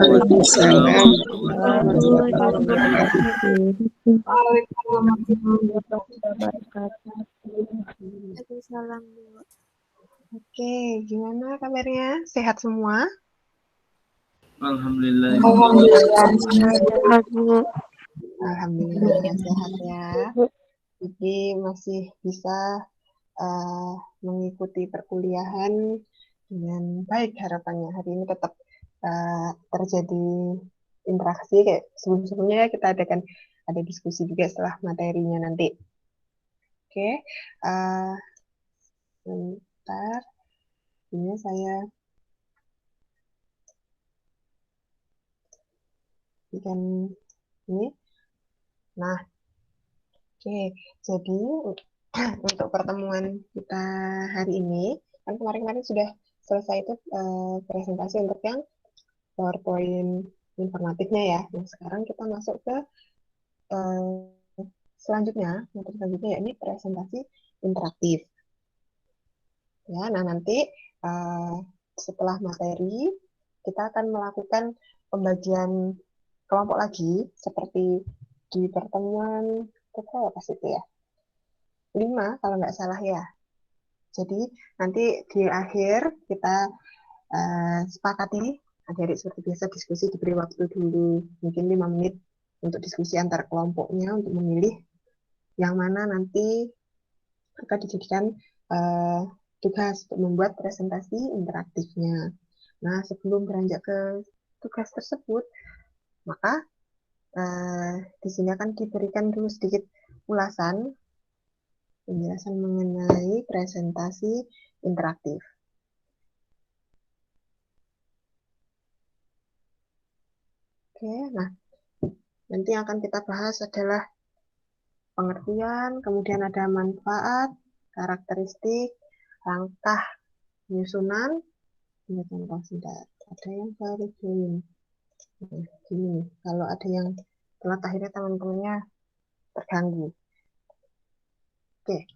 Waalaikumsalam. Waalaikumsalam. Oke, gimana kabarnya? Sehat semua? Alhamdulillah. Alhamdulillah sehat ya. Jadi masih bisa mengikuti perkuliahan dengan baik harapannya. Hari ini tetap terjadi interaksi kayak sebelum-sebelumnya kita ada diskusi juga setelah materinya nanti. Oke, sebentar. Ini saya bikin ini. Nah, oke. Jadi untuk pertemuan kita hari ini, kan kemarin-kemarin sudah selesai itu presentasi untuk yang PowerPoint informatifnya ya. Nah, sekarang kita masuk ke selanjutnya, materi selanjutnya yakni presentasi interaktif. Ya, nah nanti setelah materi kita akan melakukan pembagian kelompok lagi seperti di pertemuan apa sih itu ya? 5 kalau nggak salah ya. Jadi nanti di akhir kita sepakati adik-adik seperti biasa diskusi diberi waktu dulu mungkin 5 menit untuk diskusi antar kelompoknya untuk memilih yang mana nanti akan dijadikan tugas untuk membuat presentasi interaktifnya. Nah, sebelum beranjak ke tugas tersebut, maka di sini akan diberikan dulu sedikit ulasan penjelasan mengenai presentasi interaktif. Oke, nah nanti yang akan kita bahas adalah pengertian, kemudian ada manfaat, karakteristik, langkah penyusunan, ini contoh singkat. Ada yang baru join. Nah, gini, kalau ada yang telat akhirnya teman-temannya terganggu. Oke.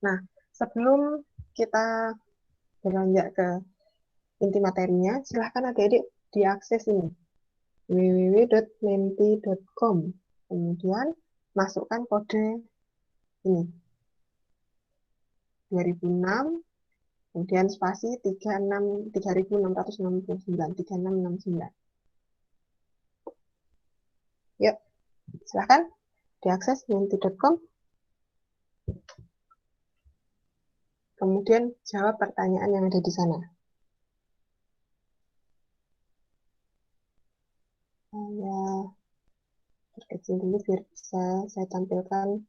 Nah, sebelum kita beranjak ke inti materinya, silahkan adik-adik diakses ini www.menti.com. Kemudian masukkan kode ini 2006, kemudian spasi 3669. Yuk, silahkan diakses menti.com. Kemudian jawab pertanyaan yang ada di sana. Saya perkecil dulu biar bisa saya tampilkan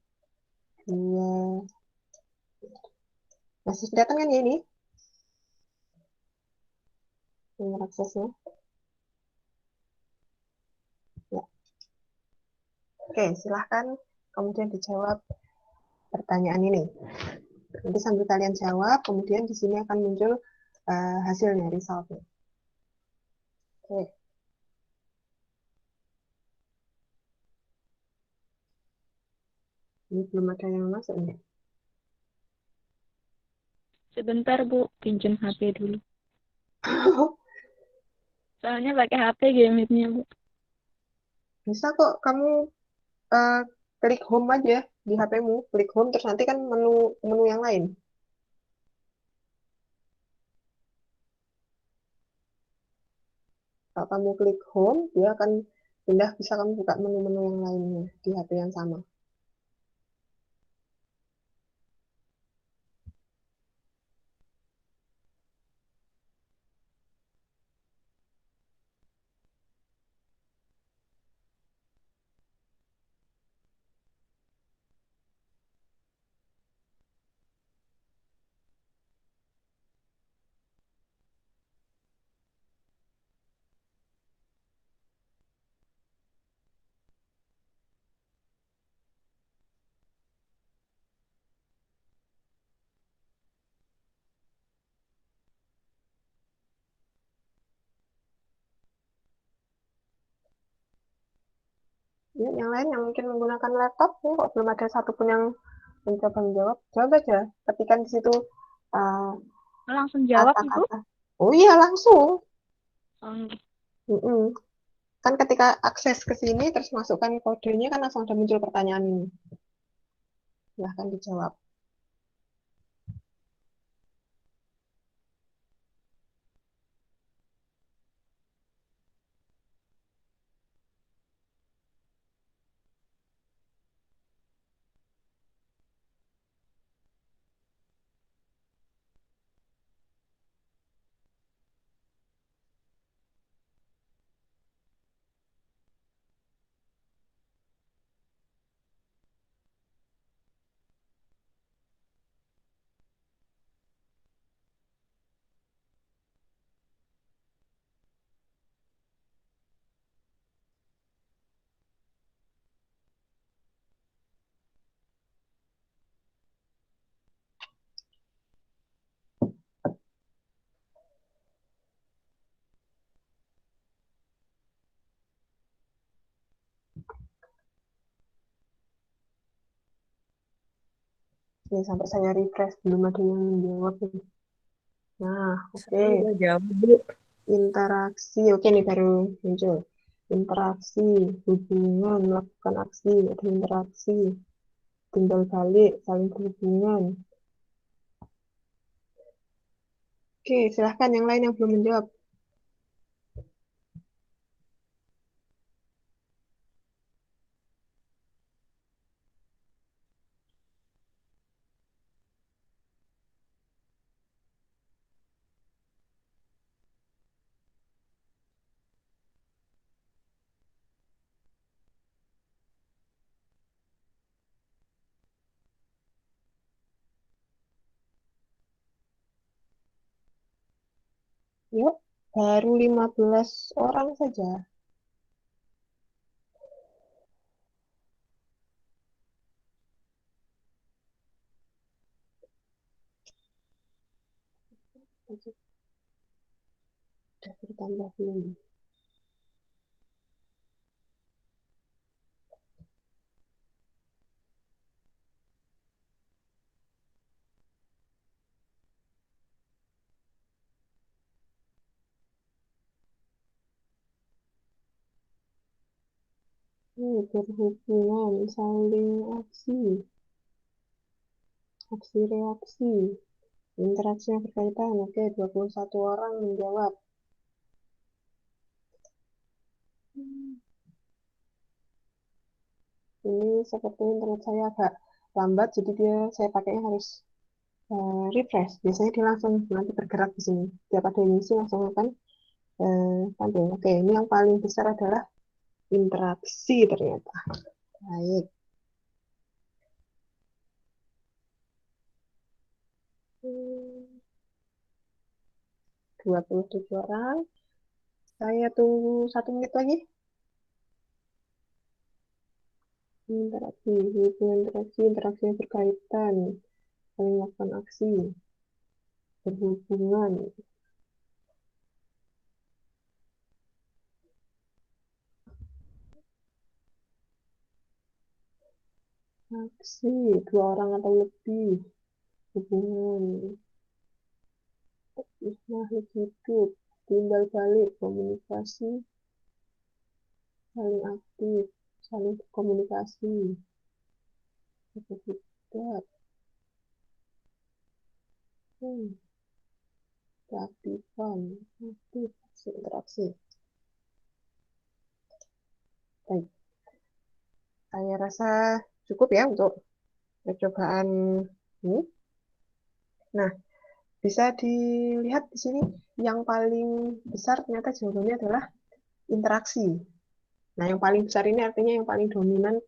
dua. Masih kelihatan kan ya ini? Nomor aksesnya. Ya. Oke, silahkan kemudian dijawab pertanyaan ini. Nanti sambil kalian jawab, kemudian di sini akan muncul hasilnya, resultnya. Oke. Ini belum ada yang masuk nih. Sebentar Bu, pinjam HP dulu. Soalnya pakai HP game-nya Bu. Bisa kok, kamu klik home aja di HP-mu, klik home terus nanti kan menu yang lain. Kalau kamu klik home, dia akan pindah, bisa kamu buka menu-menu yang lainnya di HP yang sama. Ya, yang lain yang mungkin menggunakan laptop, ya, kok belum ada satupun yang mencoba menjawab, jawab aja. Ketikkan di situ Langsung jawab Ibu? kata-kata. Oh iya, langsung. Mm-mm. Kan ketika akses ke sini terus masukkan kodenya kan langsung ada muncul pertanyaan ini. Silahkan dijawab. Nih, sampai saya refresh belum ada yang menjawab nih. Nah, oke. Saya udah jawab, Bu. Interaksi, oke nih baru muncul. Interaksi, hubungan, melakukan aksi, ada interaksi, timbal balik, saling berhubungan. Oke, silahkan yang lain yang belum menjawab. Yuk, baru 15 orang saja. Sudah bertambah belum? Berhubungan, saling aksi, aksi reaksi, interaksi yang berkaitan. Oke, 21 orang menjawab. Ini seperti internet saya agak lambat, jadi saya pakainya harus refresh. Biasanya dia langsung nanti bergerak di sini. Tiap ada yang isi langsung akan tampil. Oke, ini yang paling besar adalah interaksi ternyata. Baik. Hmm, 27 orang. Saya tunggu 1 menit lagi. Interaksi, hubungan interaksi, interaksi yang berkaitan, saling melakukan aksi, berhubungan, aksi, 2 orang atau lebih, hubungan, makhluk hidup, timbal balik, komunikasi, saling aktif, saling berkomunikasi, tidak, hmm, keaktifan, aktif, interaksi. Baik, saya rasa cukup ya untuk percobaan ini. Nah, bisa dilihat di sini yang paling besar ternyata jawabannya adalah interaksi. Nah, yang paling besar ini artinya yang paling dominan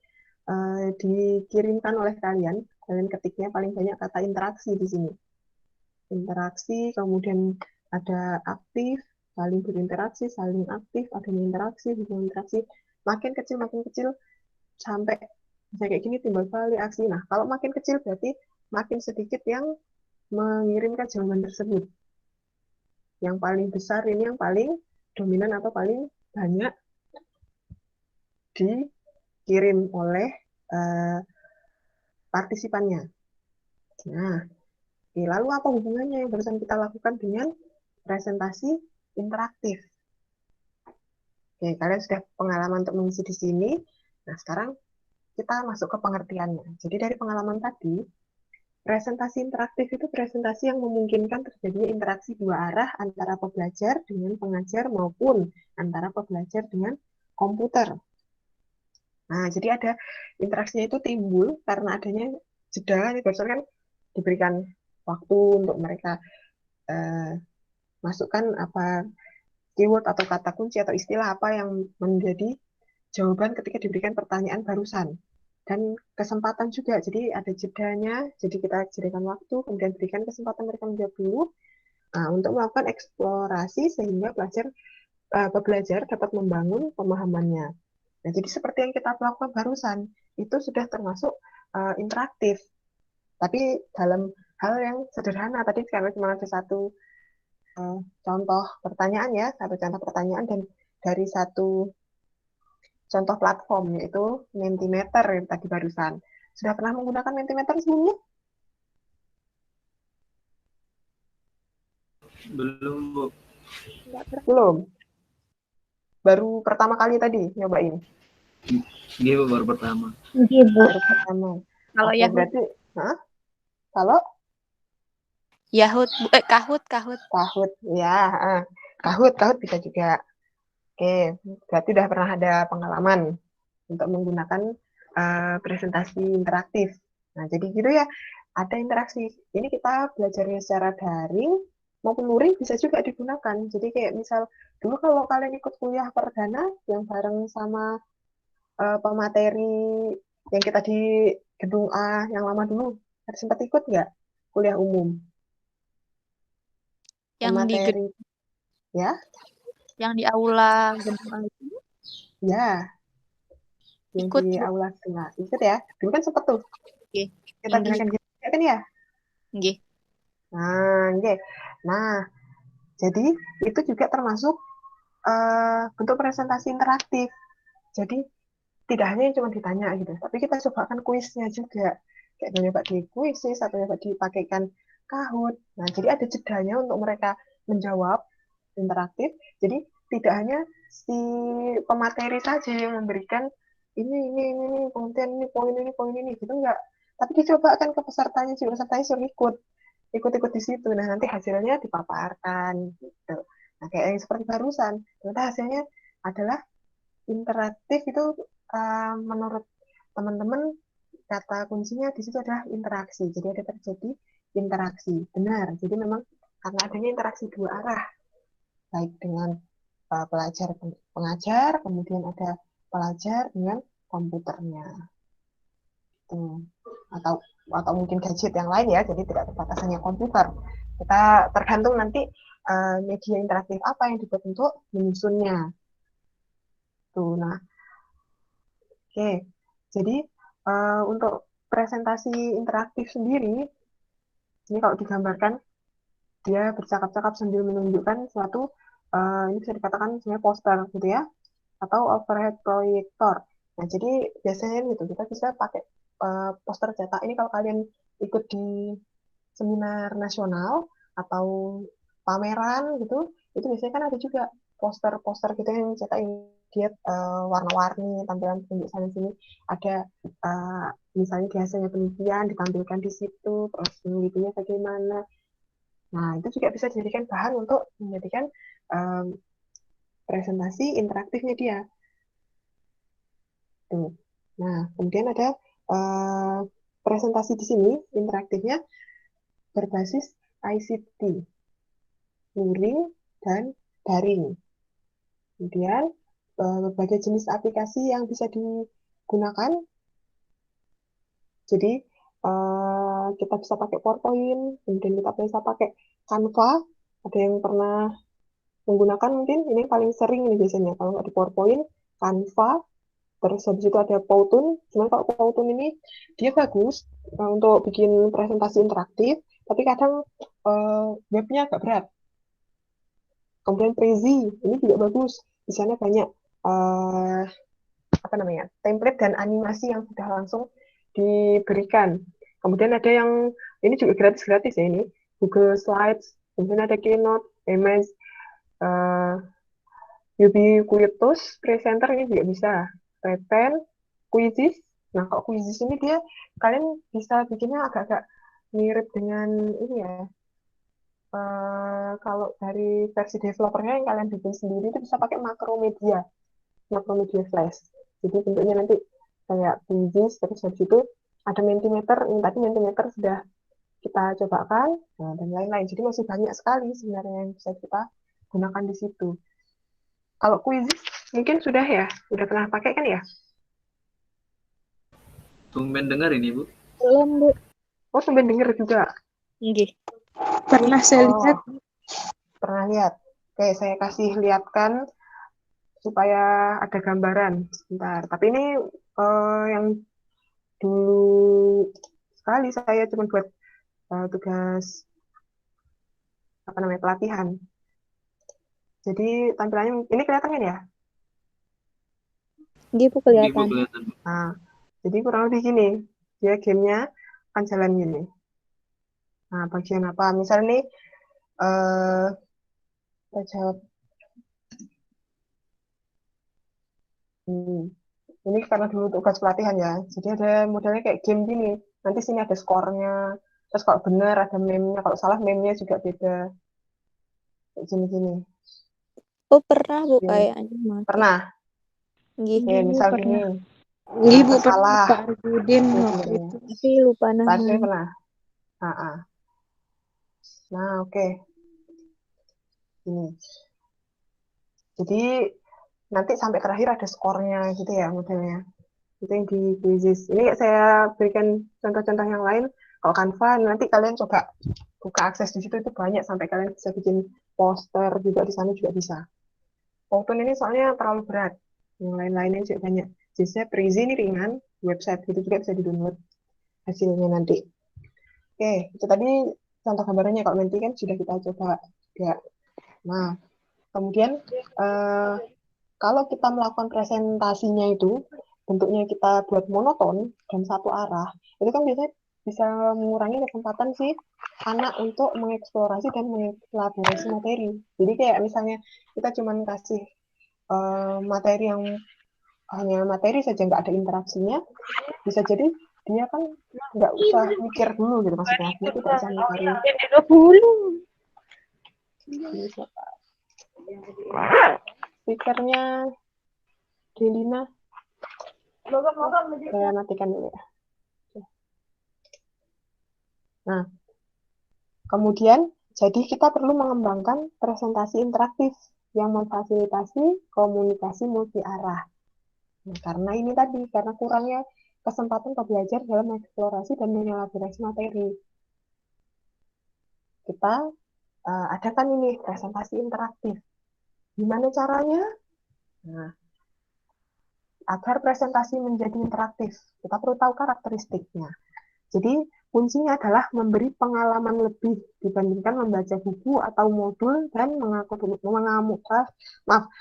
dikirimkan oleh kalian. Kalian ketiknya paling banyak kata interaksi di sini. Interaksi, kemudian ada aktif, saling berinteraksi, saling aktif, adanya interaksi, hubungan interaksi. Makin kecil, sampai bisa kayak gini timbal balik aksi. Nah, kalau makin kecil berarti makin sedikit yang mengirimkan jawaban tersebut. Yang paling besar ini yang paling dominan atau paling banyak dikirim oleh uh, partisipannya. Nah, lalu apa hubungannya yang barusan kita lakukan dengan presentasi interaktif? Oke, kalian sudah pengalaman untuk mengisi di sini. Nah, sekarang kita masuk ke pengertiannya. Jadi dari pengalaman tadi, presentasi interaktif itu presentasi yang memungkinkan terjadinya interaksi dua arah antara pembelajar dengan pengajar maupun antara pembelajar dengan komputer. Nah, jadi ada interaksinya itu timbul karena adanya jeda, barusan kan diberikan waktu untuk mereka eh, masukkan apa keyword atau kata kunci atau istilah apa yang menjadi jawaban ketika diberikan pertanyaan barusan. Dan kesempatan juga, jadi ada jedanya, jadi kita jadikan waktu, kemudian berikan kesempatan mereka menjawab dulu, untuk melakukan eksplorasi sehingga pembelajar dapat membangun pemahamannya. Nah, jadi seperti yang kita lakukan barusan, itu sudah termasuk interaktif. Tapi dalam hal yang sederhana, tadi karena cuma ada satu contoh pertanyaan ya, satu contoh pertanyaan dan dari satu contoh platform yaitu Mentimeter yang tadi barusan. Sudah pernah menggunakan Mentimeter sebelumnya? Belum, Bu. Belum. Baru pertama kali tadi nyobain. Iya, Bu, baru pertama. Iya, Bu. Baru pertama. Kalau Oke, Yahoo, berarti, kalau Yahoo, Kahoot. Kahoot, ya, Kahoot bisa juga. Oke, berarti udah pernah ada pengalaman untuk menggunakan presentasi interaktif. Nah, jadi gitu ya, ada interaksi. Ini kita belajarnya secara daring maupun luring bisa juga digunakan. Jadi kayak misal dulu kalau kalian ikut kuliah perdana yang bareng sama pemateri yang kita di gedung A yang lama dulu, ada sempat ikut nggak kuliah umum? yang di Pemateri, ya, yang di aula gedung itu ya, yang ikut, di Bu. aula kelas. Ikut ya, dulu kan sempat tuh Nggih. kita gunakan gitu kan ya. Nggih. Nah, oke. Nah, jadi itu juga termasuk bentuk presentasi interaktif. Jadi tidak hanya yang cuma ditanya gitu, tapi kita cobakan kuisnya juga. Kayak nyoba di kuisis atau nyoba dipakaikan Kahoot. Nah, jadi ada jedanya untuk mereka menjawab interaktif. Jadi tidak hanya si pemateri saja yang memberikan ini, kemudian ini, poin ini, gitu enggak. Tapi dicoba kan ke pesertanya juga, pesertanya suruh ikut di situ. Nah, nanti hasilnya dipaparkan gitu. Nah, kayak yang seperti barusan, ternyata hasilnya adalah interaktif itu menurut teman-teman kata kuncinya di situ adalah interaksi. Jadi ada terjadi interaksi. Benar. Jadi memang karena adanya interaksi dua arah, baik dengan pelajar pengajar, kemudian ada pelajar dengan komputernya. Tuh. Atau mungkin gadget yang lain ya, jadi tidak terbatas hanya komputer. Kita tergantung nanti media interaktif apa yang dibuat untuk menyusunnya. Tuh, nah, oke. Jadi untuk presentasi interaktif sendiri, ini kalau digambarkan dia bercakap-cakap sambil menunjukkan suatu ini bisa dikatakan sebenarnya poster gitu ya, atau overhead proyektor. Nah, jadi biasanya gitu kita bisa pakai poster cetak. Ini kalau kalian ikut di seminar nasional atau pameran gitu, itu biasanya kan ada juga poster-poster gitu yang cetak dia warna-warni, tampilan tunjuk sana sini, ada misalnya di hasilnya penelitian ditampilkan di situ, proses penelitiannya bagaimana. Nah, itu juga bisa dijadikan bahan untuk menjadikan um, presentasi interaktifnya dia. Tuh. Nah, kemudian ada uh, presentasi di sini interaktifnya berbasis ICT, luring dan daring. Kemudian berbagai jenis aplikasi yang bisa digunakan. Jadi kita bisa pakai PowerPoint, kemudian kita bisa pakai Canva. Ada yang pernah menggunakan mungkin ini yang paling sering nih biasanya kalau nggak di PowerPoint, Canva. Terus habis itu ada Powtoon. Cuman kalau Powtoon ini dia bagus untuk bikin presentasi interaktif, tapi kadang webnya agak berat. Kemudian Prezi ini juga bagus. Di sana banyak apa namanya template dan animasi yang sudah langsung diberikan. Kemudian ada yang ini juga gratis-gratis ya ini Google Slides. Kemudian ada Keynote, Image, uh, Ubiquitous presenter ini juga bisa. Reten, Quizzes. Nah, kalau Quizzes ini dia kalian bisa bikinnya agak-agak mirip dengan ini ya. Kalau dari versi developernya yang kalian bikin sendiri itu bisa pakai makromedia flash. Jadi bentuknya nanti kayak Quizzes, terus habis itu ada Mentimeter. Ini tadi Mentimeter sudah kita cobakan, nah, dan lain-lain. Jadi masih banyak sekali sebenarnya yang bisa kita gunakan di situ. Kalau Quizzes mungkin sudah ya, sudah pernah pakai kan ya? Tumben dengar ini, Bu. Belum, Bu. Oh, sampai denger juga. Nggih. Pernah saya lihat. Pernah lihat. Oke, saya kasih lihatkan supaya ada gambaran. Sebentar. Tapi ini yang dulu sekali saya cuma buat tugas apa namanya pelatihan. Jadi tampilannya ini kelihatan kan ya? Nggih, Bu, Ini, Bu, kelihatan. kelihatan, Bu. Nah, jadi kurang lebih gini. Dia gamenya akan jalan gini. Nah, bagian apa? Misalnya nih, kita jawab. Ini karena dulu tugas pelatihan ya. Jadi ada modelnya kayak game gini. Nanti sini ada skornya. Terus kalau benar ada meme-nya. Kalau salah meme-nya juga beda. Kayak gini-gini. Oh, pernah, Bu, Gini. kayaknya. Mas. Pernah? Nggih. Misal gini. Nggih, Bu, Nah, pernah salah. Pak Arjudin Ini waktu sebenarnya. itu. Tapi lupa Tadi namanya. pernah. Nah, oke. Ini. Jadi nanti sampai terakhir ada skornya gitu ya modelnya. Itu yang di quizzes. Ini saya berikan contoh-contoh yang lain. Kalau Canva nanti kalian coba buka akses di situ itu banyak sampai kalian bisa bikin poster juga di sana juga bisa. Powtoon ini soalnya terlalu berat. Yang lain-lainnya juga banyak. Jadi Prezi ini ringan, website itu juga bisa di-download hasilnya nanti. Oke, itu tadi contoh gambarannya. Kalau nanti kan sudah kita coba juga. Nah, kemudian kalau kita melakukan presentasinya itu bentuknya kita buat monoton dan satu arah, itu kan biasanya bisa mengurangi kesempatan si anak untuk mengeksplorasi dan mengelaborasi materi. Jadi kayak misalnya kita cuma kasih materi yang hanya materi saja, nggak ada interaksinya, bisa jadi dia kan nggak usah mikir dulu gitu maksudnya. Dia tidak usah mikirin ini siapa. Speakernya Delina. Saya matikan dulu ya. Nah, kemudian jadi kita perlu mengembangkan presentasi interaktif yang memfasilitasi komunikasi multi arah. Nah, karena ini tadi, karena kurangnya kesempatan pembelajar dalam mengeksplorasi dan mengelaborasi materi. Kita adakan ini presentasi interaktif. Gimana caranya? Nah, agar presentasi menjadi interaktif, kita perlu tahu karakteristiknya. Jadi kuncinya adalah memberi pengalaman lebih dibandingkan membaca buku atau modul dan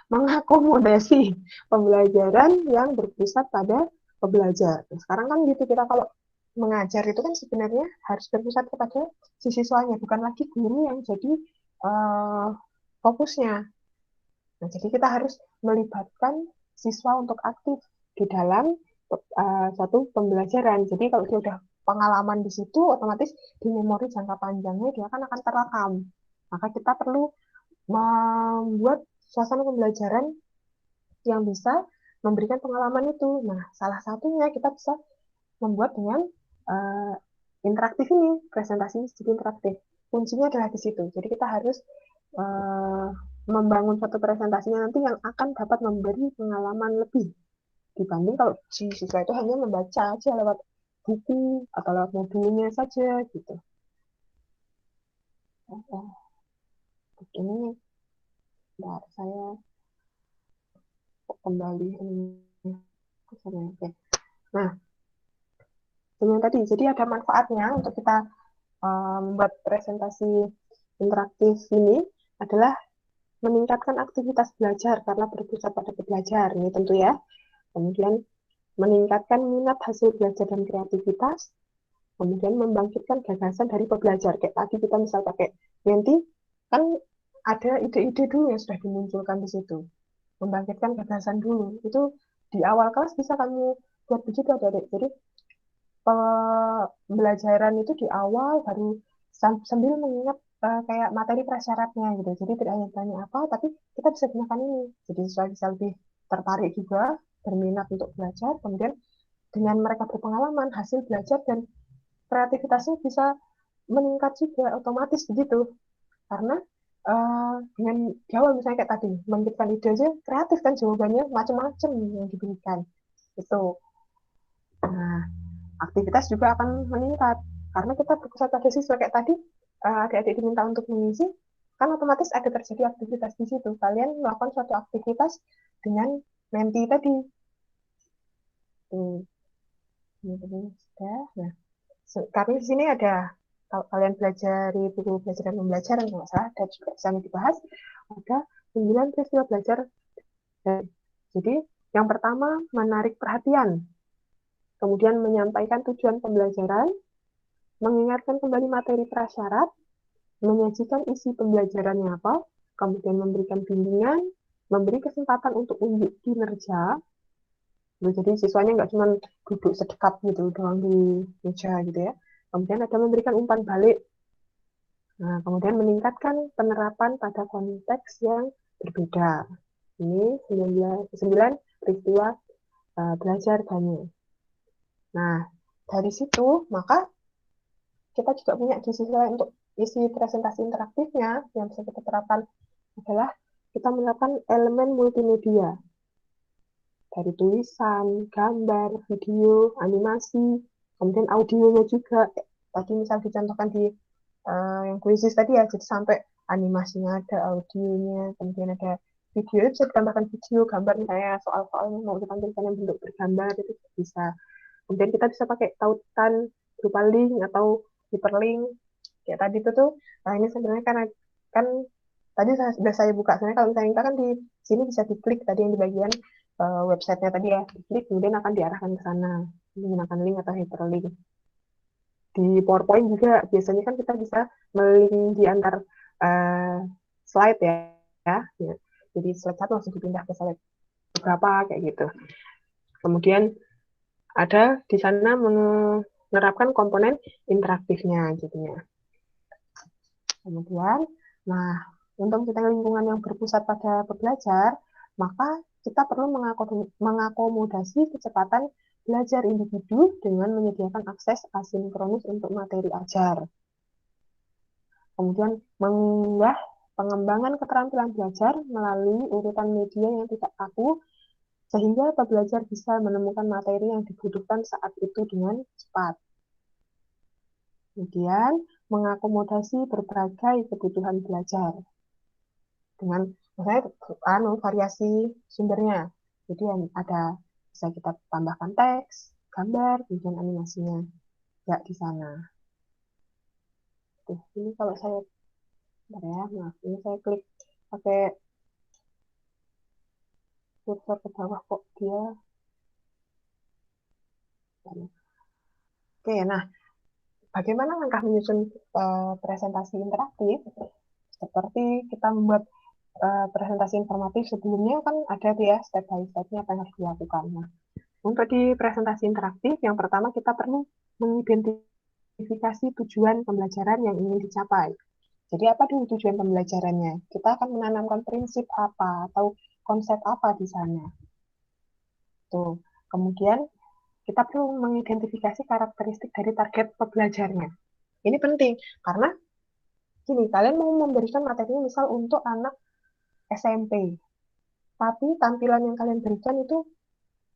mengakomodasi pembelajaran yang berpusat pada pembelajar. Nah, sekarang kan gitu kita kalau mengajar itu kan sebenarnya harus berpusat kepada si siswanya, bukan lagi guru yang jadi fokusnya. Nah, jadi kita harus melibatkan siswa untuk aktif di dalam satu pembelajaran. Jadi kalau dia udah pengalaman di situ, otomatis di memori jangka panjangnya dia akan terekam. Maka kita perlu membuat suasana pembelajaran yang bisa memberikan pengalaman itu. Nah, salah satunya kita bisa membuat dengan interaktif ini, presentasi jadi interaktif. Kuncinya adalah di situ. Jadi kita harus membangun satu presentasinya nanti yang akan dapat memberi pengalaman lebih dibanding kalau si siswa itu hanya membaca aja lewat buku atau lewat modulnya saja gitu. Ini saya kembali ini. Nah, dengan tadi jadi ada manfaatnya untuk kita membuat presentasi interaktif ini adalah meningkatkan aktivitas belajar karena berpusat pada belajar ini tentu ya. Kemudian meningkatkan minat hasil belajar dan kreativitas, kemudian membangkitkan gagasan dari pembelajar. Kayak tadi kita misal pakai Menti, kan ada ide-ide dulu yang sudah dimunculkan di situ. membangkitkan gagasan dulu. Itu di awal kelas bisa kamu buat begitu adik-adik. Jadi pembelajaran itu di awal baru sambil mengingat kayak materi prasyaratnya gitu. Jadi tidak hanya tanya apa, tapi kita bisa gunakan ini. Jadi siswa bisa lebih tertarik juga, berminat untuk belajar. Kemudian dengan mereka berpengalaman, hasil belajar dan kreativitasnya bisa meningkat juga otomatis begitu. Karena dengan jawab misalnya kayak tadi, memberikan ide aja kreatif kan jawabannya macam-macam yang diberikan. Itu. Nah, aktivitas juga akan meningkat. Karena kita berpusat pada siswa kayak tadi, adik-adik diminta untuk mengisi, kan otomatis ada terjadi aktivitas di situ. Kalian melakukan suatu aktivitas dengan menti tadi. Ini sudah. Nah, karena di sini ada, kalau kalian belajar di buku belajar dan pembelajaran, kalau salah, ada juga sama dibahas, ada 9 peristiwa belajar. Jadi, yang pertama, menarik perhatian. Kemudian menyampaikan tujuan pembelajaran, mengingatkan kembali materi prasyarat, menyajikan isi pembelajarannya apa, kemudian memberikan bimbingan, memberi kesempatan untuk unjuk kinerja. Jadi siswanya nggak cuma duduk sedekat gitu doang di meja gitu ya. Kemudian ada memberikan umpan balik. Nah, kemudian meningkatkan penerapan pada konteks yang berbeda. Ini 9 peristiwa belajar kami. Nah, dari situ maka kita juga punya di sisi lain untuk isi presentasi interaktifnya yang bisa kita terapkan adalah kita menerapkan elemen multimedia dari tulisan, gambar, video, animasi, kemudian audionya juga. Tadi misal dicontohkan di yang kuisis tadi ya, jadi sampai animasinya ada, audionya, kemudian ada video, bisa ditambahkan video, gambar misalnya soal-soal mau ditampilkan yang bentuk bergambar itu bisa. Kemudian kita bisa pakai tautan berupa link atau hyperlink kayak tadi itu tuh. Nah, ini sebenarnya kan tadi sudah saya buka. Sebenarnya kalau misalnya kita kan di sini bisa diklik tadi yang di bagian websitenya tadi ya, diklik kemudian akan diarahkan ke sana menggunakan link atau hyperlink. Di PowerPoint juga biasanya kan kita bisa melink di antar slide ya. Jadi slide satu langsung dipindah ke slide beberapa kayak gitu. Kemudian ada di sana menerapkan komponen interaktifnya jadinya. Kemudian, nah, untuk menciptakan lingkungan yang berpusat pada pembelajar, maka kita perlu mengakomodasi kecepatan belajar individu dengan menyediakan akses asinkronus untuk materi ajar. Kemudian, mengunggah pengembangan keterampilan belajar melalui urutan media yang tidak kaku, sehingga pembelajar bisa menemukan materi yang dibutuhkan saat itu dengan cepat. Kemudian, mengakomodasi berbagai kebutuhan belajar dengan misalnya variasi sumbernya. Jadi ada bisa kita tambahkan teks, gambar, kemudian animasinya ya di sana. Tuh, ini kalau saya ini saya klik pakai cursor ke bawah kok dia. Oke, nah bagaimana langkah menyusun presentasi interaktif? Seperti kita membuat presentasi informatif sebelumnya kan ada tuh ya step by step-nya apa yang harus dilakukan. Nah, untuk di presentasi interaktif, yang pertama kita perlu mengidentifikasi tujuan pembelajaran yang ingin dicapai. Jadi apa dulu tujuan pembelajarannya? Kita akan menanamkan prinsip apa atau konsep apa di sana. Tuh. Kemudian kita perlu mengidentifikasi karakteristik dari target pembelajarnya. Ini penting karena gini, kalian mau memberikan materinya misal untuk anak SMP, tapi tampilan yang kalian berikan itu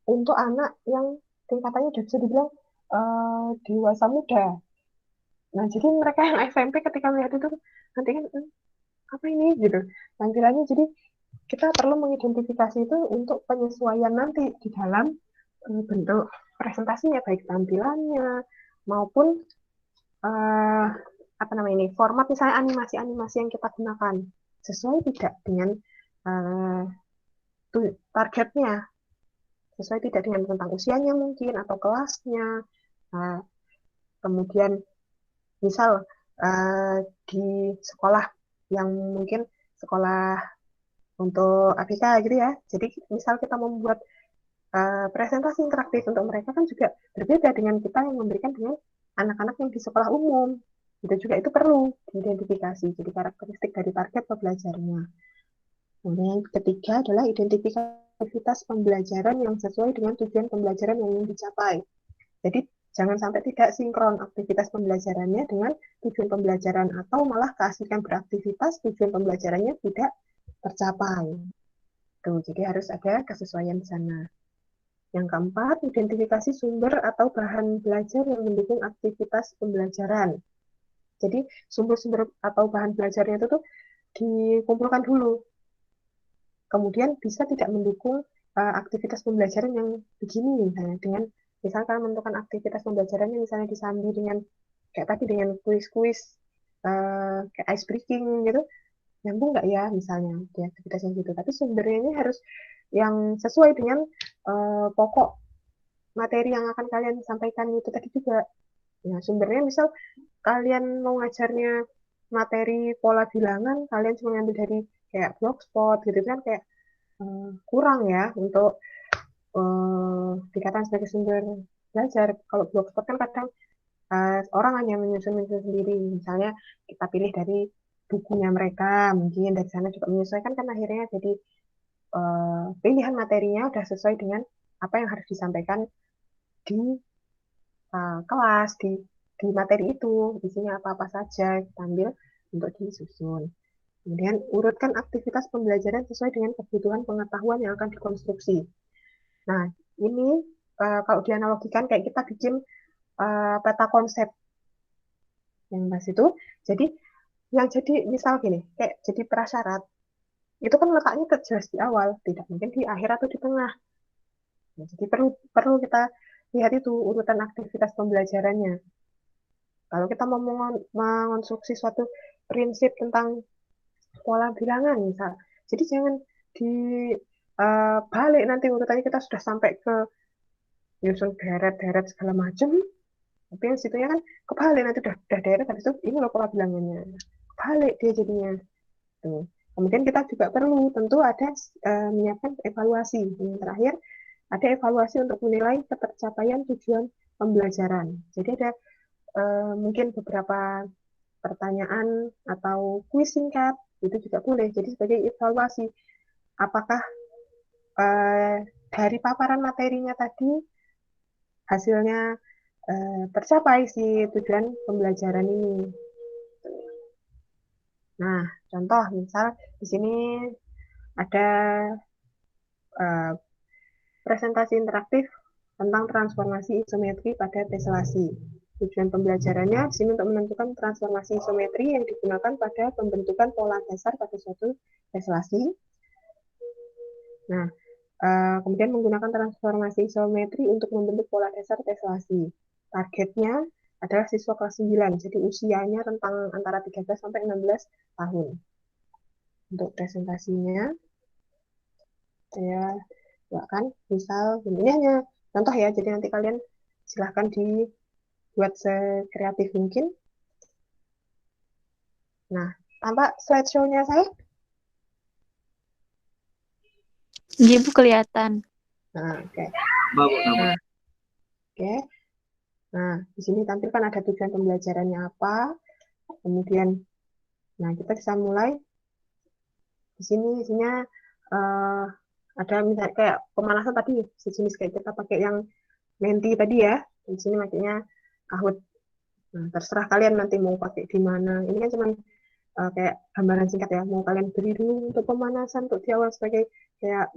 untuk anak yang tingkatannya sudah bisa dibilang dewasa muda. Nah, jadi mereka yang SMP ketika melihat itu nanti kan apa ini gitu tampilannya. Jadi kita perlu mengidentifikasi itu untuk penyesuaian nanti di dalam bentuk presentasinya, baik tampilannya maupun apa namanya ini format misalnya animasi-animasi yang kita gunakan sesuai tidak dengan targetnya, sesuai tidak dengan tentang usianya mungkin atau kelasnya. Nah, kemudian misal di sekolah yang mungkin sekolah untuk ABK gitu ya. Jadi misal kita membuat presentasi interaktif untuk mereka kan juga berbeda dengan kita yang memberikan dengan anak-anak yang di sekolah umum. Itu juga itu perlu diidentifikasi. Jadi karakteristik dari target pembelajarnya. Kemudian yang ketiga adalah identifikasi aktivitas pembelajaran yang sesuai dengan tujuan pembelajaran yang ingin dicapai. Jadi jangan sampai tidak sinkron aktivitas pembelajarannya dengan tujuan pembelajaran atau malah keasikan beraktivitas tujuan pembelajarannya tidak tercapai. Tuh, jadi harus ada kesesuaian di sana. Yang keempat, identifikasi sumber atau bahan belajar yang mendukung aktivitas pembelajaran. Jadi sumber-sumber atau bahan belajarnya itu tuh dikumpulkan dulu. Kemudian bisa tidak mendukung aktivitas pembelajaran yang begini, misalnya dengan misalkan menentukan aktivitas pembelajarannya misalnya disambi dengan kayak tadi dengan kuis-kuis kayak ice breaking gitu, nyambung nggak ya misalnya di aktivitas yang gitu. Tapi sumbernya ini harus yang sesuai dengan pokok materi yang akan kalian sampaikan itu tadi juga. Nah, sumbernya misal kalian mau ngajarnya materi pola bilangan, kalian cuma ngambil dari kayak blogspot gitu kan kayak kurang ya untuk dikatakan sebagai sumber belajar. Kalau blogspot kan kadang orang hanya menyusun sendiri. Misalnya kita pilih dari bukunya mereka, mungkin dari sana juga menyesuaikan kan akhirnya jadi pilihan materinya udah sesuai dengan apa yang harus disampaikan di kelas, di materi itu, isinya apa-apa saja, kita ambil untuk disusun. Kemudian urutkan aktivitas pembelajaran sesuai dengan kebutuhan pengetahuan yang akan dikonstruksi. Nah, ini kalau dianalogikan kayak kita bikin peta konsep yang bahas itu. Jadi yang jadi misal gini, kayak jadi prasyarat, itu kan letaknya jelas di awal, tidak mungkin di akhir atau di tengah. Nah, jadi perlu kita lihat itu urutan aktivitas pembelajarannya. Kalau kita mau mengonstruksi suatu prinsip tentang pola bilangan misal, jadi jangan di balik nanti urutannya kita sudah sampai ke nyusun deret-deret segala macam, tapi yang situnya kan kebalik nanti udah deret habis itu ini loh pola bilangannya, balik dia jadinya. Tuh. Kemudian kita juga perlu tentu ada menyiapkan evaluasi. Yang terakhir ada evaluasi untuk menilai ketercapaian tujuan pembelajaran. Jadi ada mungkin beberapa pertanyaan atau kuis singkat itu juga boleh. Jadi sebagai evaluasi apakah dari paparan materinya tadi hasilnya tercapai si tujuan pembelajaran ini. Nah, contoh misal di sini ada presentasi interaktif tentang transformasi isometri pada teselasi. Tujuan pembelajarannya di sini untuk menentukan transformasi isometri yang digunakan pada pembentukan pola dasar pada suatu teselasi. Nah, kemudian menggunakan transformasi isometri untuk membentuk pola dasar teselasi. Targetnya adalah siswa kelas 9, jadi usianya rentang antara 13 sampai 16 tahun. Untuk presentasinya, saya buatkan misal ini hanya contoh ya, jadi nanti kalian silahkan dibuat sekreatif mungkin. Nah, tampak slideshow-nya saya? Iya, Bu, kelihatan. Nah, oke. Bagus, Nah, oke. Nah, di sini tampilkan ada tujuan pembelajarannya apa. Kemudian, nah kita bisa mulai. Di sini isinya ada misalnya kayak pemanasan tadi, sejenis kayak kita pakai yang menti tadi ya. Di sini makanya Kahoot. Nah, terserah kalian nanti mau pakai di mana. Ini kan cuma kayak gambaran singkat ya. Mau kalian beri dulu untuk pemanasan untuk di awal sebagai kayak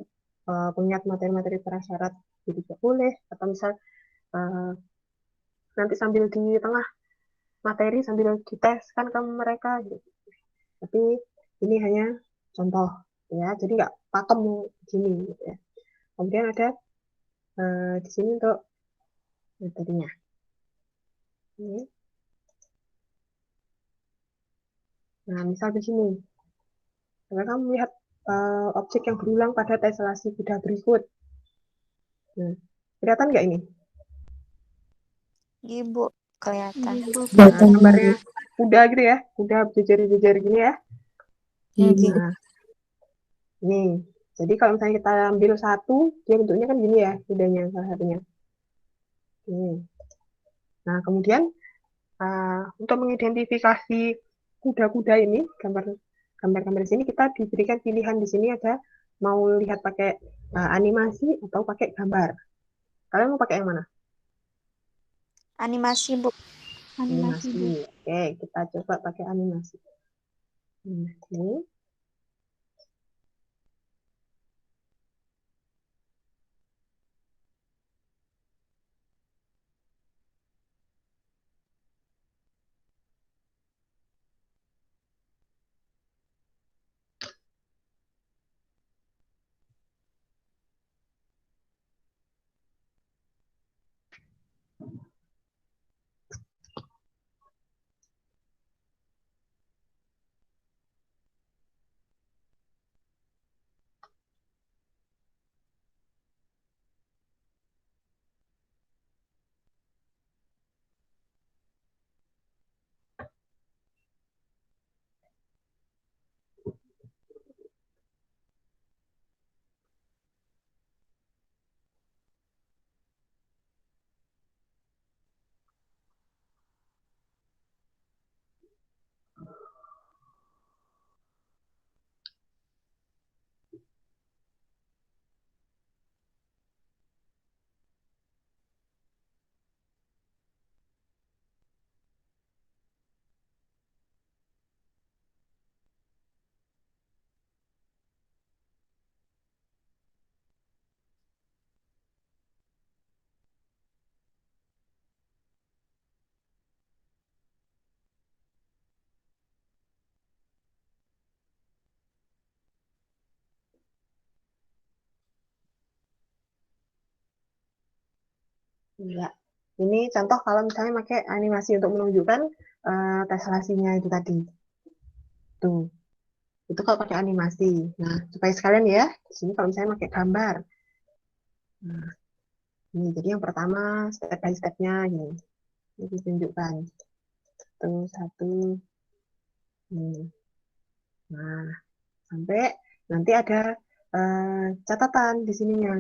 pengingat materi-materi prasyarat gitu juga boleh. Atau misal nanti sambil di tengah materi sambil diteskan ke mereka gitu. Tapi ini hanya contoh ya, jadi nggak pakem gini gitu ya. Kemudian ada di sini untuk materinya. Ini. Nah, misal di sini, kalau kamu melihat objek yang berulang pada teselasi kuda berikut. Nah, kelihatan nggak ini? Iya, Bu, kelihatan. Nah, gambarnya kuda gitu ya, kuda berjejer-jejer gini ya. Iya. Nah, Nih, jadi kalau misalnya kita ambil satu, dia bentuknya kan gini ya, kudanya salah satunya. Nih. Nah, kemudian untuk mengidentifikasi kuda-kuda ini, gambar-gambar di sini kita diberikan pilihan di sini ada mau lihat pakai animasi atau pakai gambar. Kalian mau pakai yang mana? Animasi, Bu. Animasi. Oke, kita coba pakai animasi. Ini. Enggak. Ini contoh kalau misalnya pakai animasi untuk menunjukkan tesselasinya itu tadi. Tuh, itu kalau pakai animasi. Nah, supaya sekalian ya, di sini kalau misalnya pakai gambar. Nah, ini jadi yang pertama step by stepnya ini. Ini ditunjukkan. Satu, satu. Ini. Nah, sampai nanti ada catatan di sininya.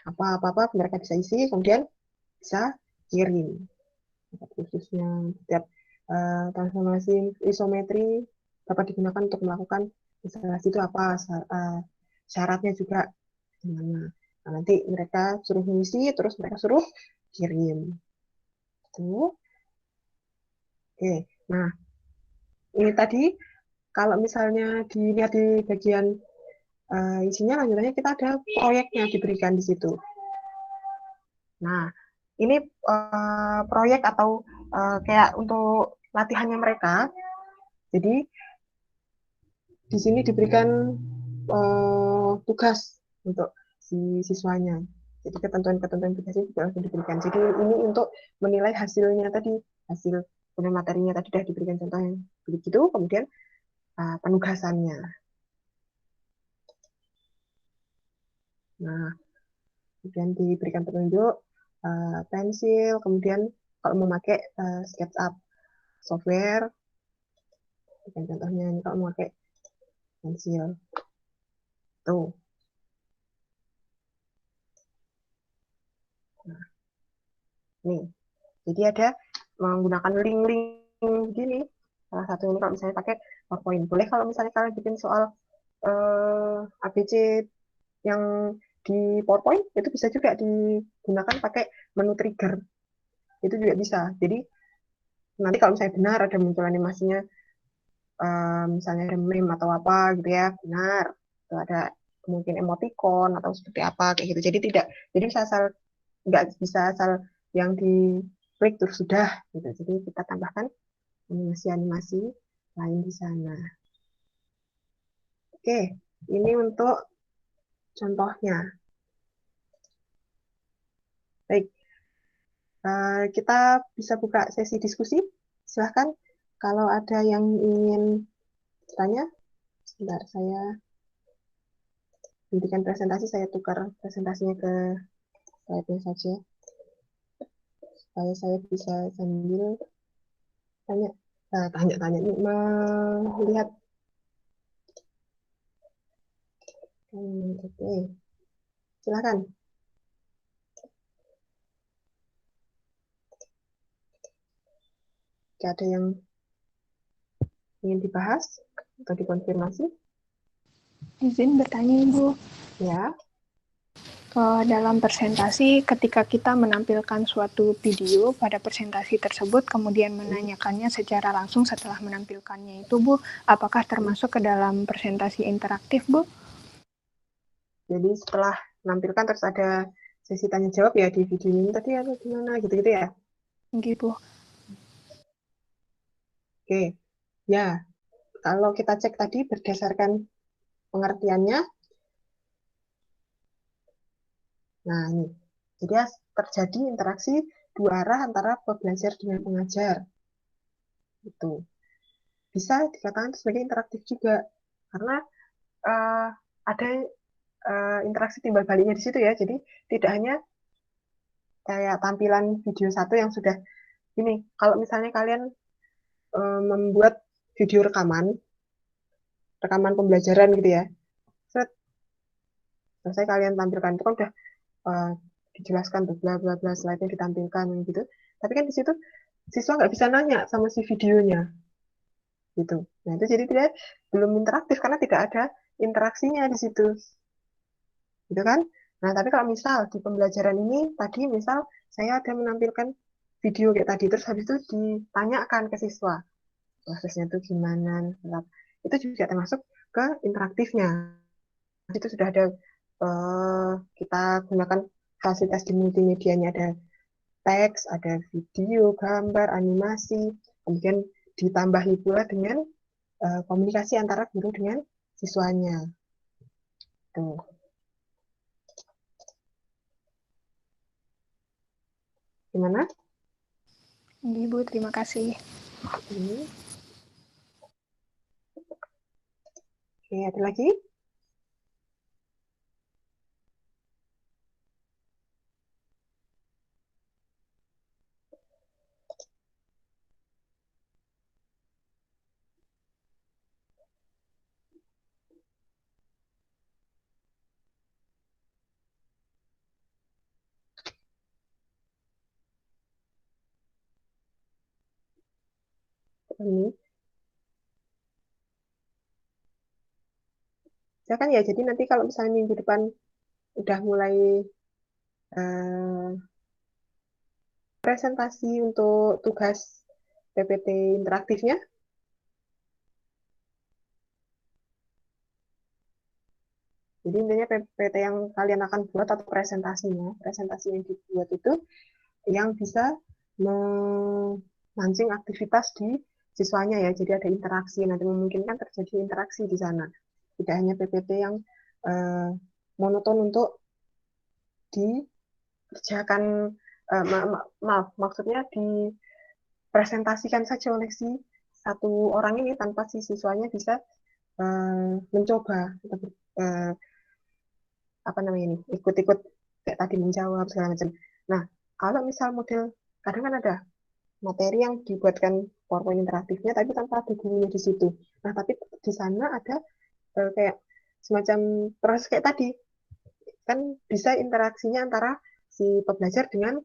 Apa-apa mereka bisa isi, kemudian bisa kirim. Khususnya setiap transformasi isometri dapat digunakan untuk melakukan instalasi itu apa, syaratnya juga gimana. Nah, nanti mereka suruh ngisi, terus mereka suruh kirim. Tuh. Oke. Nah, ini tadi kalau misalnya dilihat di bagian isinya lanjutannya kita ada proyeknya diberikan di situ. Nah, ini proyek atau kayak untuk latihannya mereka. Jadi di sini diberikan tugas untuk si siswanya. Jadi ketentuan-ketentuan tugasnya juga langsung diberikan. Jadi ini untuk menilai hasilnya tadi, hasil materinya tadi sudah diberikan contohnya. Begitu, kemudian penugasannya. Nah, kemudian diberikan petunjuk pensil, kemudian kalau memakai SketchUp software, dan contohnya ini kalau memakai pensil. Tuh. Nah, nih. Jadi ada menggunakan link-link gini. Salah satu ini kalau misalnya pakai PowerPoint. Boleh kalau misalnya kalian bikin soal ABC yang di PowerPoint, itu bisa juga digunakan pakai menu trigger. Itu juga bisa. Jadi nanti kalau misalnya benar ada muncul animasinya, misalnya ada meme atau apa gitu ya, benar. Itu ada mungkin emoticon atau seperti apa kayak gitu. Jadi bisa asal nggak bisa asal yang di klik terus sudah gitu. Jadi kita tambahkan animasi-animasi lain di sana. Oke, ini untuk contohnya. Baik, kita bisa buka sesi diskusi. Silahkan kalau ada yang ingin tanya, sebentar saya hentikan presentasi, saya tukar presentasinya ke slide-nya saja, supaya saya bisa sambil tanya, tanya-tanya, melihat Oke, silakan. Jika ada yang ingin dibahas atau dikonfirmasi, Izin bertanya, Ibu. ya. Dalam presentasi, ketika kita menampilkan suatu video pada presentasi tersebut, kemudian menanyakannya secara langsung setelah menampilkannya itu, Bu, apakah termasuk ke dalam presentasi interaktif, Bu? Jadi setelah menampilkan terus ada sesi tanya jawab ya di video ini tadi atau gimana gitu-gitu ya? Gitu. Oke, ya. Kalau kita cek tadi berdasarkan pengertiannya, nah ini, jadi terjadi interaksi dua arah antara pembelajar dengan pengajar. Itu bisa dikatakan sebagai interaktif juga, karena uh, ada interaksi timbal baliknya di situ ya. Jadi tidak hanya kayak tampilan video satu yang sudah ini. Kalau misalnya kalian membuat video rekaman pembelajaran gitu ya, selesai kalian tampilkan itu kan udah uh, dijelaskan tuh bla bla bla slide-nya ditampilkan gitu. Tapi kan di situ siswa nggak bisa nanya sama si videonya gitu. Nah itu jadi tidak belum interaktif karena tidak ada interaksinya di situ, gitu kan? Nah tapi kalau misal di pembelajaran ini tadi misal saya ada menampilkan video kayak tadi terus habis itu ditanyakan ke siswa prosesnya itu gimana, itu juga termasuk ke interaktifnya. Itu sudah ada kita gunakan fasilitas di multimedianya ada teks, ada video, gambar, animasi, kemudian ditambahi pula dengan komunikasi antara guru dengan siswanya. Tuh. Gimana? Ibu, terima kasih. Oke, ada lagi? Ini. Ya kan ya, jadi nanti kalau misalnya minggu depan udah mulai presentasi untuk tugas PPT interaktifnya, jadi intinya PPT yang kalian akan buat atau presentasinya, presentasi yang dibuat itu yang bisa memancing aktivitas di siswanya ya, jadi ada interaksi, nanti memungkinkan terjadi interaksi di sana. Tidak hanya PPT yang monoton untuk dikerjakan, maaf, maksudnya dipresentasikan saja oleh si satu orang ini tanpa si siswanya bisa mencoba apa namanya ini ikut-ikut kayak tadi menjawab segala macam. Nah, kalau misal model kadang kan ada materi yang dibuatkan PowerPoint interaktifnya tapi tanpa ada gurunya di situ. Nah, tapi di sana ada kayak semacam proses kayak tadi kan bisa interaksinya antara si pembelajar dengan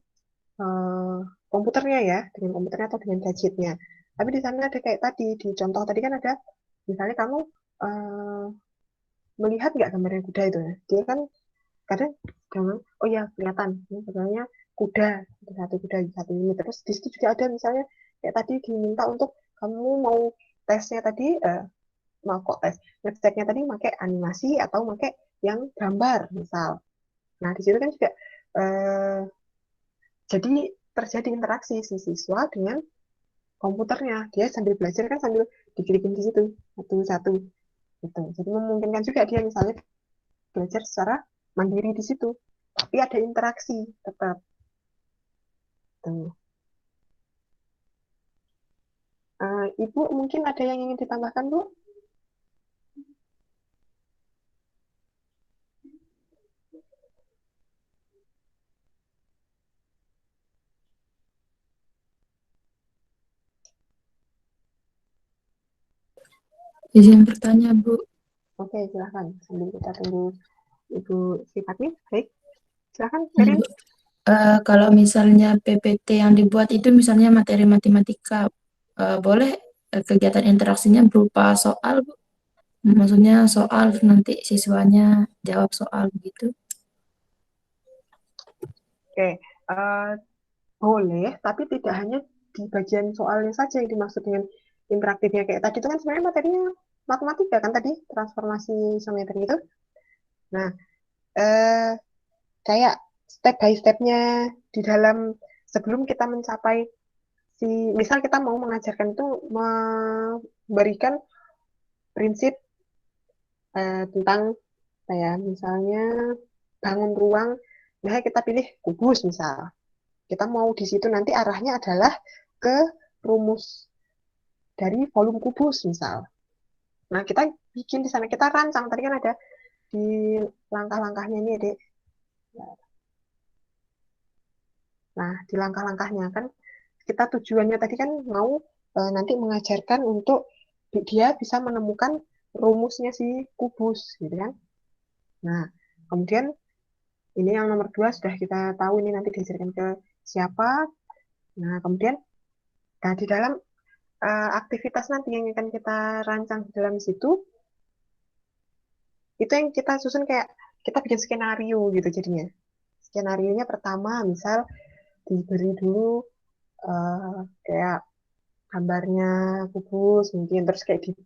uh, komputernya ya, dengan komputernya atau dengan gadgetnya. Tapi di sana ada kayak tadi di contoh tadi kan ada misalnya kamu uh, melihat nggak gambarnya kuda itu ya, dia kan kadang jangan oh ya kelihatan ini sebenarnya kuda satu ini terus di situ juga ada misalnya kayak tadi diminta untuk kamu mau tesnya tadi mau kok tes ngeceknya tadi pakai animasi atau pakai yang gambar misal. Nah di situ kan juga eh, jadi terjadi interaksi si siswa dengan komputernya, dia sambil belajar kan sambil diklikin di situ satu-satu gitu. Jadi memungkinkan juga dia misalnya belajar secara mandiri di situ, tapi ada interaksi tetap. Tuh. Ibu mungkin ada yang ingin ditambahkan, Bu? Izin bertanya, Bu. Oke, silahkan. Sambil kita tunggu Ibu Sifatmi. Baik, silahkan, Iya, Erin. Bu. Kalau misalnya PPT yang dibuat itu misalnya materi matematika, boleh kegiatan interaksinya berupa soal, Bu? Maksudnya soal nanti siswanya jawab soal begitu. Oke, boleh, tapi tidak hanya di bagian soalnya saja yang dimaksud dengan interaktifnya. Kayak tadi itu kan sebenarnya materinya matematika kan tadi, transformasi isometri itu. Nah, eh, kayak step by step-nya di dalam sebelum kita mencapai misal kita mau mengajarkan itu memberikan prinsip tentang misalnya bangun ruang, misalnya kita pilih kubus misal. Kita mau di situ nanti arahnya adalah ke rumus dari volume kubus misal. Nah, kita bikin di sana, kita rancang. Tadi kan ada di langkah-langkahnya ini, Dek. Nah, di langkah-langkahnya kan kita tujuannya tadi kan mau nanti mengajarkan untuk dia bisa menemukan rumusnya si kubus, gitu kan. Nah, kemudian ini yang nomor 2 sudah kita tahu ini nanti diajarkan ke siapa. Nah, kemudian di dalam aktivitas nanti yang akan kita rancang di dalam situ, itu yang kita susun kayak kita bikin skenario gitu jadinya. Skenarionya pertama, misal diberi dulu kayak gambarnya kubus mungkin, terus kayak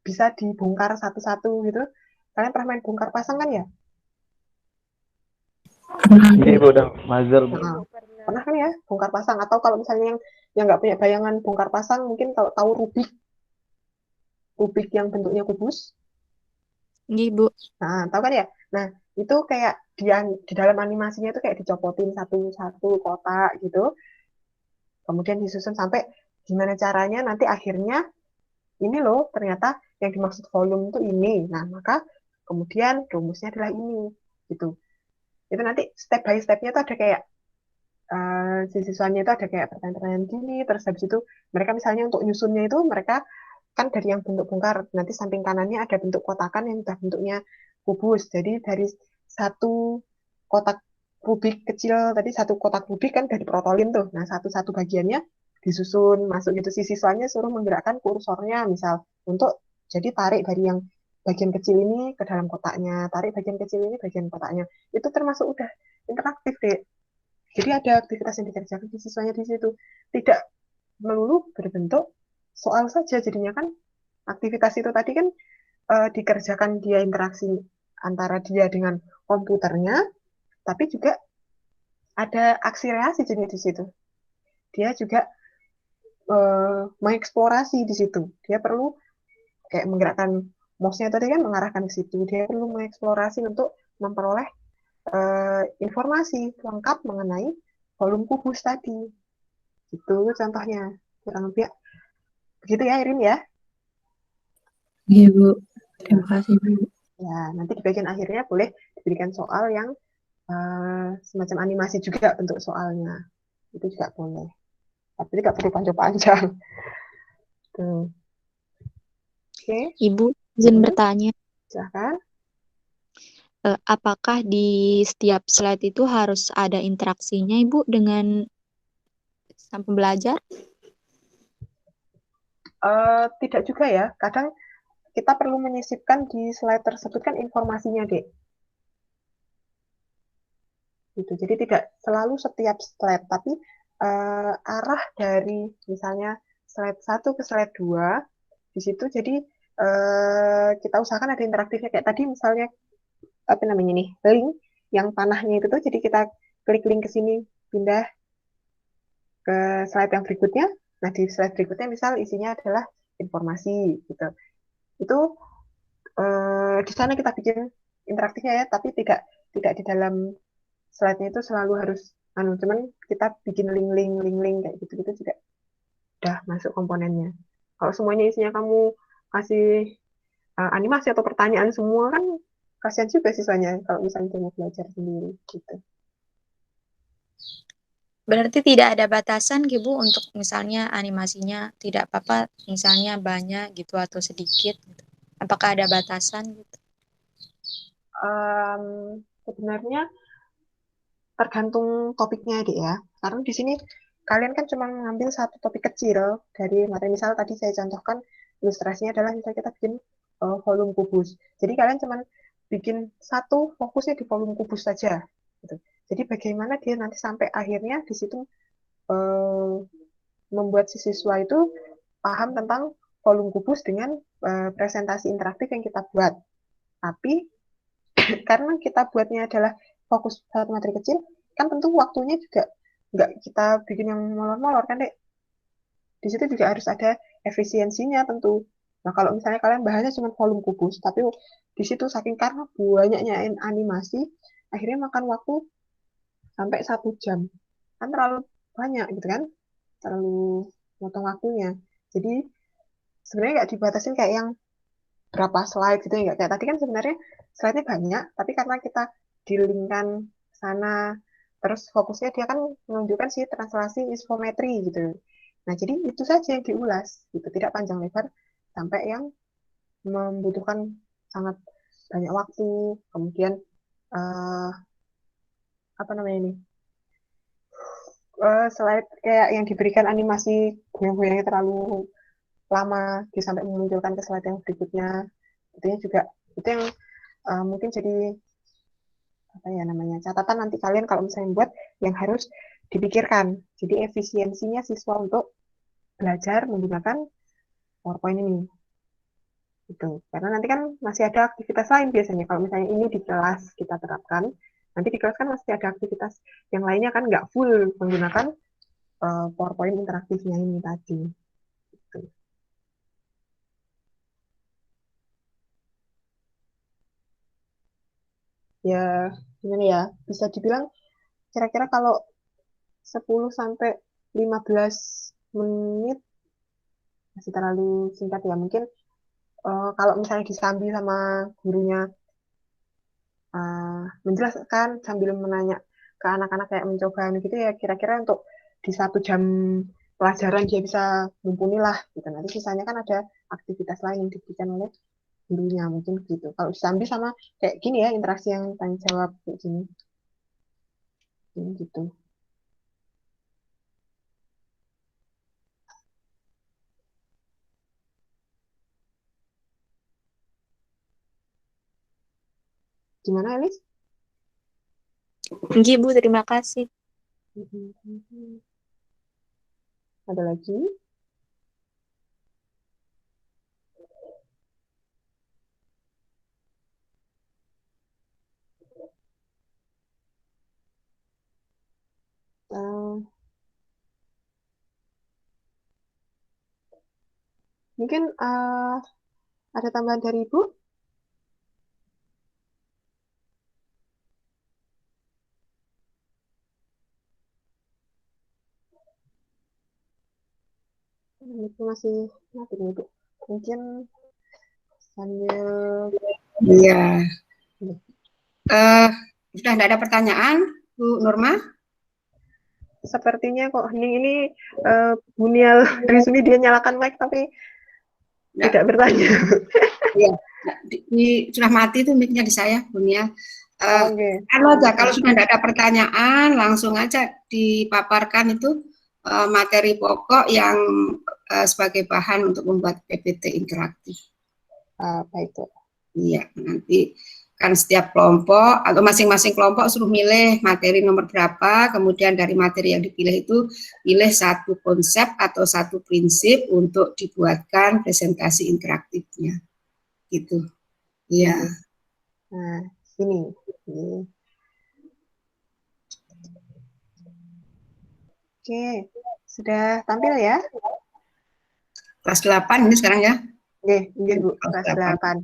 bisa dibongkar satu-satu gitu. Kalian pernah main bongkar pasang kan ya? Iya, Bu, udah mager, Bu. Nah, pernah kan ya bongkar pasang, atau kalau misalnya yang nggak punya bayangan bongkar pasang, mungkin kalau tahu Rubik yang bentuknya kubus. Iya, Bu. Nah, tahu kan ya? Nah, itu kayak di dalam animasinya itu kayak dicopotin satu-satu kotak gitu. Kemudian disusun sampai gimana caranya nanti akhirnya ini loh ternyata yang dimaksud volume itu ini. Nah, maka kemudian rumusnya adalah ini gitu. Itu nanti step by stepnya itu ada kayak si siswanya itu ada kayak pertanyaan-pertanyaan gini, terus habis itu mereka misalnya untuk nyusunnya itu mereka kan dari yang bentuk bongkar, nanti samping kanannya ada bentuk kotakan yang sudah bentuknya kubus. Jadi dari satu kotak Rubik kecil tadi, satu kotak Rubik kan udah diprotolin tuh. Nah, satu-satu bagiannya disusun masuk gitu. Si siswanya suruh menggerakkan kursornya misal untuk jadi tarik dari yang bagian kecil ini ke dalam kotaknya, tarik bagian kecil ini bagian kotaknya. Itu termasuk udah interaktif deh. Jadi ada aktivitas yang dikerjakan di siswanya di situ. Tidak melulu berbentuk soal saja, jadinya kan aktivitas itu tadi kan dikerjakan dia interaksi antara dia dengan komputernya, tapi juga ada aksi reaksi jadi di situ. Dia juga mengeksplorasi di situ. Dia perlu kayak menggerakkan mouse-nya tadi kan mengarahkan ke situ. Dia perlu mengeksplorasi untuk memperoleh informasi lengkap mengenai volume kubus tadi. Itu contohnya. Kurang lebih begitu ya, Irin ya. Iya, Bu. Terima kasih, Bu. Ya, nanti di bagian akhirnya boleh diberikan soal yang semacam animasi juga bentuk soalnya. Itu juga boleh. Tapi tidak perlu panjang-panjang. Tuh. Oke, Ibu, izin bertanya, silahkan. apakah di setiap slide itu harus ada interaksinya, Ibu, dengan sang pembelajar? Tidak juga ya. Kadang kita perlu menyisipkan di slide tersebut kan informasinya, Dek. Gitu. Jadi tidak selalu setiap slide, tapi arah dari misalnya slide 1 ke slide 2 di situ jadi kita usahakan ada interaktifnya kayak tadi misalnya apa namanya nih link yang panahnya itu tuh, jadi kita klik link ke sini pindah ke slide yang berikutnya. Nah, di slide berikutnya misal isinya adalah informasi gitu. Itu di sana kita bikin interaktifnya ya, tapi tidak di dalam slide-nya itu selalu harus cuman kita bikin link kayak gitu-gitu juga udah masuk komponennya. Kalau semuanya isinya kamu kasih animasi atau pertanyaan semua kan kasihan juga siswanya kalau misalnya dia mau belajar sendiri gitu. Berarti tidak ada batasan, Ibu, untuk misalnya animasinya tidak apa-apa, misalnya banyak gitu atau sedikit. Gitu. Apakah ada batasan gitu? Sebenarnya tergantung topiknya deh ya. Karena di sini kalian kan cuma ngambil satu topik kecil dari materi. Misal tadi saya contohkan ilustrasinya adalah misalnya kita bikin volume kubus. Jadi kalian cuma bikin satu fokusnya di volume kubus saja. Gitu. Jadi bagaimana dia nanti sampai akhirnya di situ eh, membuat si siswa itu paham tentang volume kubus dengan presentasi interaktif yang kita buat. Tapi karena kita buatnya adalah fokus satu materi kecil, kan tentu waktunya juga nggak kita bikin yang molor-molor kan, Dek. Di situ juga harus ada efisiensinya tentu. Nah, kalau misalnya kalian bahasnya cuma volume kubus, tapi di situ saking karena banyaknya animasi, akhirnya makan waktu sampai 1 jam. Kan terlalu banyak gitu kan, terlalu motong waktunya. Jadi sebenarnya nggak dibatasin kayak yang berapa slide gitu ya, nggak kayak tadi kan sebenarnya slide-nya banyak, tapi karena kita di-link-kan sana, terus fokusnya dia kan menunjukkan si translasi infometri gitu. Nah, jadi itu saja yang diulas, gitu. Tidak panjang lebar sampai yang membutuhkan sangat banyak waktu. Kemudian eh, apa namanya ini? Slide kayak yang diberikan animasi goyang-goyangnya terlalu lama, dia sampai memunculkan ke slide yang berikutnya. Itu juga itu yang mungkin jadi apa ya namanya catatan nanti kalian kalau misalnya buat yang harus dipikirkan. Jadi efisiensinya siswa untuk belajar menggunakan PowerPoint ini. Gitu. Karena nanti kan masih ada aktivitas lain biasanya. Kalau misalnya ini di kelas kita terapkan, nanti di kelas kan masih ada aktivitas yang lainnya kan nggak full menggunakan PowerPoint interaktifnya ini tadi. Gitu. Ya, gimana ya? Bisa dibilang kira-kira kalau 10 sampai 15 menit masih terlalu singkat ya. Mungkin kalau misalnya disambi sama gurunya menjelaskan sambil menanya ke anak-anak kayak mencoba gitu ya kira-kira untuk di 1 jam pelajaran dia bisa mumpuni lah gitu. Nanti sisanya kan ada aktivitas lain yang diberikan oleh gurunya mungkin gitu. Kalau disambi sama kayak gini ya interaksi yang tanya jawab kayak gini, gitu. Gimana Elis? Nggih, Bu, terima kasih. Ada lagi? Eh, mungkin ada tambahan dari Ibu? Itu masih mati nih, Bu. Mungkin sambil Iya. Sudah tidak ada pertanyaan, Bu Nurma? sepertinya kok hening ini Bunial Rizmi dia nyalakan mic tapi tidak bertanya. Iya, sudah mati tuh mic-nya di saya, Bunia. Kalau sudah tidak ada pertanyaan, langsung aja dipaparkan itu materi pokok yang sebagai bahan untuk membuat PPT interaktif. Baik, Bu. Iya, nanti kan setiap kelompok atau masing-masing kelompok suruh milih materi nomor berapa, kemudian dari materi yang dipilih itu pilih satu konsep atau satu prinsip untuk dibuatkan presentasi interaktifnya, gitu. Iya. Nah, ini. Oke, sudah tampil ya? Kelas 8 ini sekarang ya? Oke, Bu, kelas 8.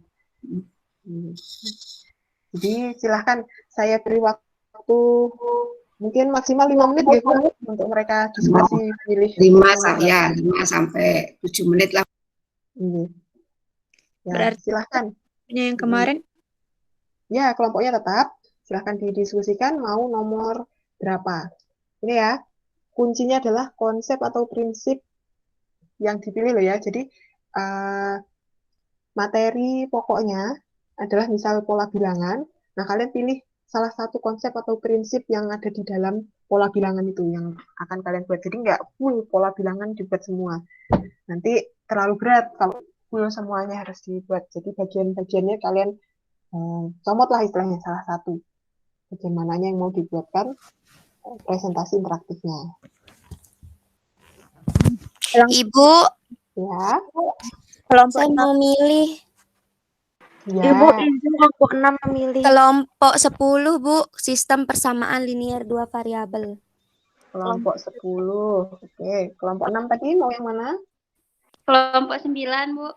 Jadi silahkan saya beri waktu mungkin maksimal 5 menit ya, Bu, untuk mereka diskusi pilih 5 sampai 7 menit lah. Ya, Berarti silahkan. yang kemarin? Ya, kelompoknya tetap. Silahkan didiskusikan mau nomor berapa. Ini ya, kuncinya adalah konsep atau prinsip yang dipilih loh ya. Jadi materi pokoknya adalah misal pola bilangan. Nah, kalian pilih salah satu konsep atau prinsip yang ada di dalam pola bilangan itu yang akan kalian buat. Jadi nggak full pola bilangan dibuat semua. Nanti terlalu berat kalau full semuanya harus dibuat. Jadi bagian-bagiannya kalian comotlah istilahnya salah satu. Bagian mananya yang mau dibuatkan presentasi interaktifnya. Ibu, Ya, saya mau milih ya. Ibu izin kelompok 6 memilih. kelompok 10, Bu, sistem persamaan linear dua variabel. Kelompok 10. Oke, kelompok 6 tadi mau yang mana? Kelompok 9, Bu.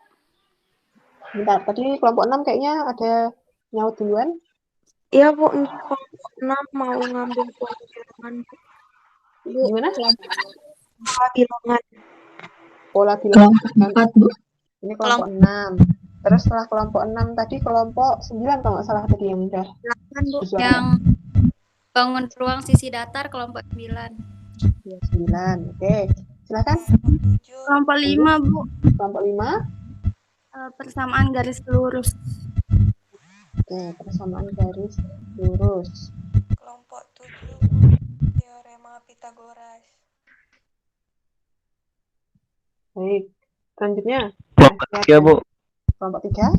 Bentar, tadi kelompok 6 kayaknya ada nyaut duluan. Iya, Bu, ini kelompok 6 mau ngambil pola bilangan. Gimana? Pola bilangan. Pola bilangan. Kelompok 4, Bu. Ini kelompok 6. Terus setelah kelompok 6 tadi kelompok 9 kalau nggak salah tadi yang udah. Silakan, Bu, disuarakan. yang bangun ruang sisi datar kelompok 9. Ya, 9. Oke, silakan. Kelompok 5, Bu. Kelompok 5. Persamaan garis lurus. Oke, persamaan garis lurus. Kelompok 7, teorema Pitagoras. Baik. Selanjutnya. Kelompok 3, Bu. Kelompok 3.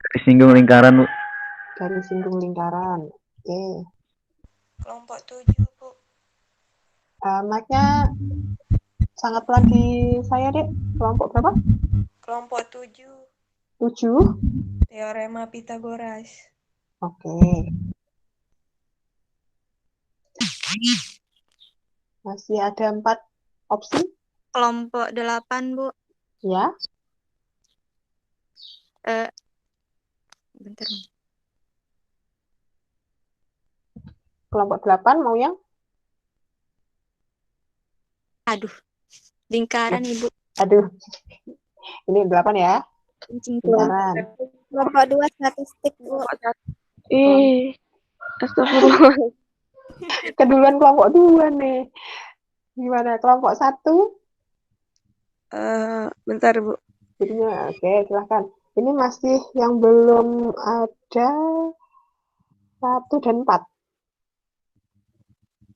Garis singgung lingkaran, Bu. Garis singgung lingkaran. Oke. Kelompok 7, Bu. Mic-nya sangat pelan di saya, Dek. Kelompok berapa? Kelompok 7, 7. teorema Pitagoras. Oke. Masih ada 4 opsi. Kelompok 8, Bu. Ya. Bentar. Kelompok 8 mau yang? Aduh. Lingkaran, Ibu. Aduh. Ini 8 ya. Kencing Lingkaran. Kelompok 2 statistik, Bu. Astagfirullah. Keduluan kelompok 2 nih. Gimana? Kelompok 1? Bentar, Bu. Jadinya, oke, silahkan. Ini masih yang belum ada 1 dan 4.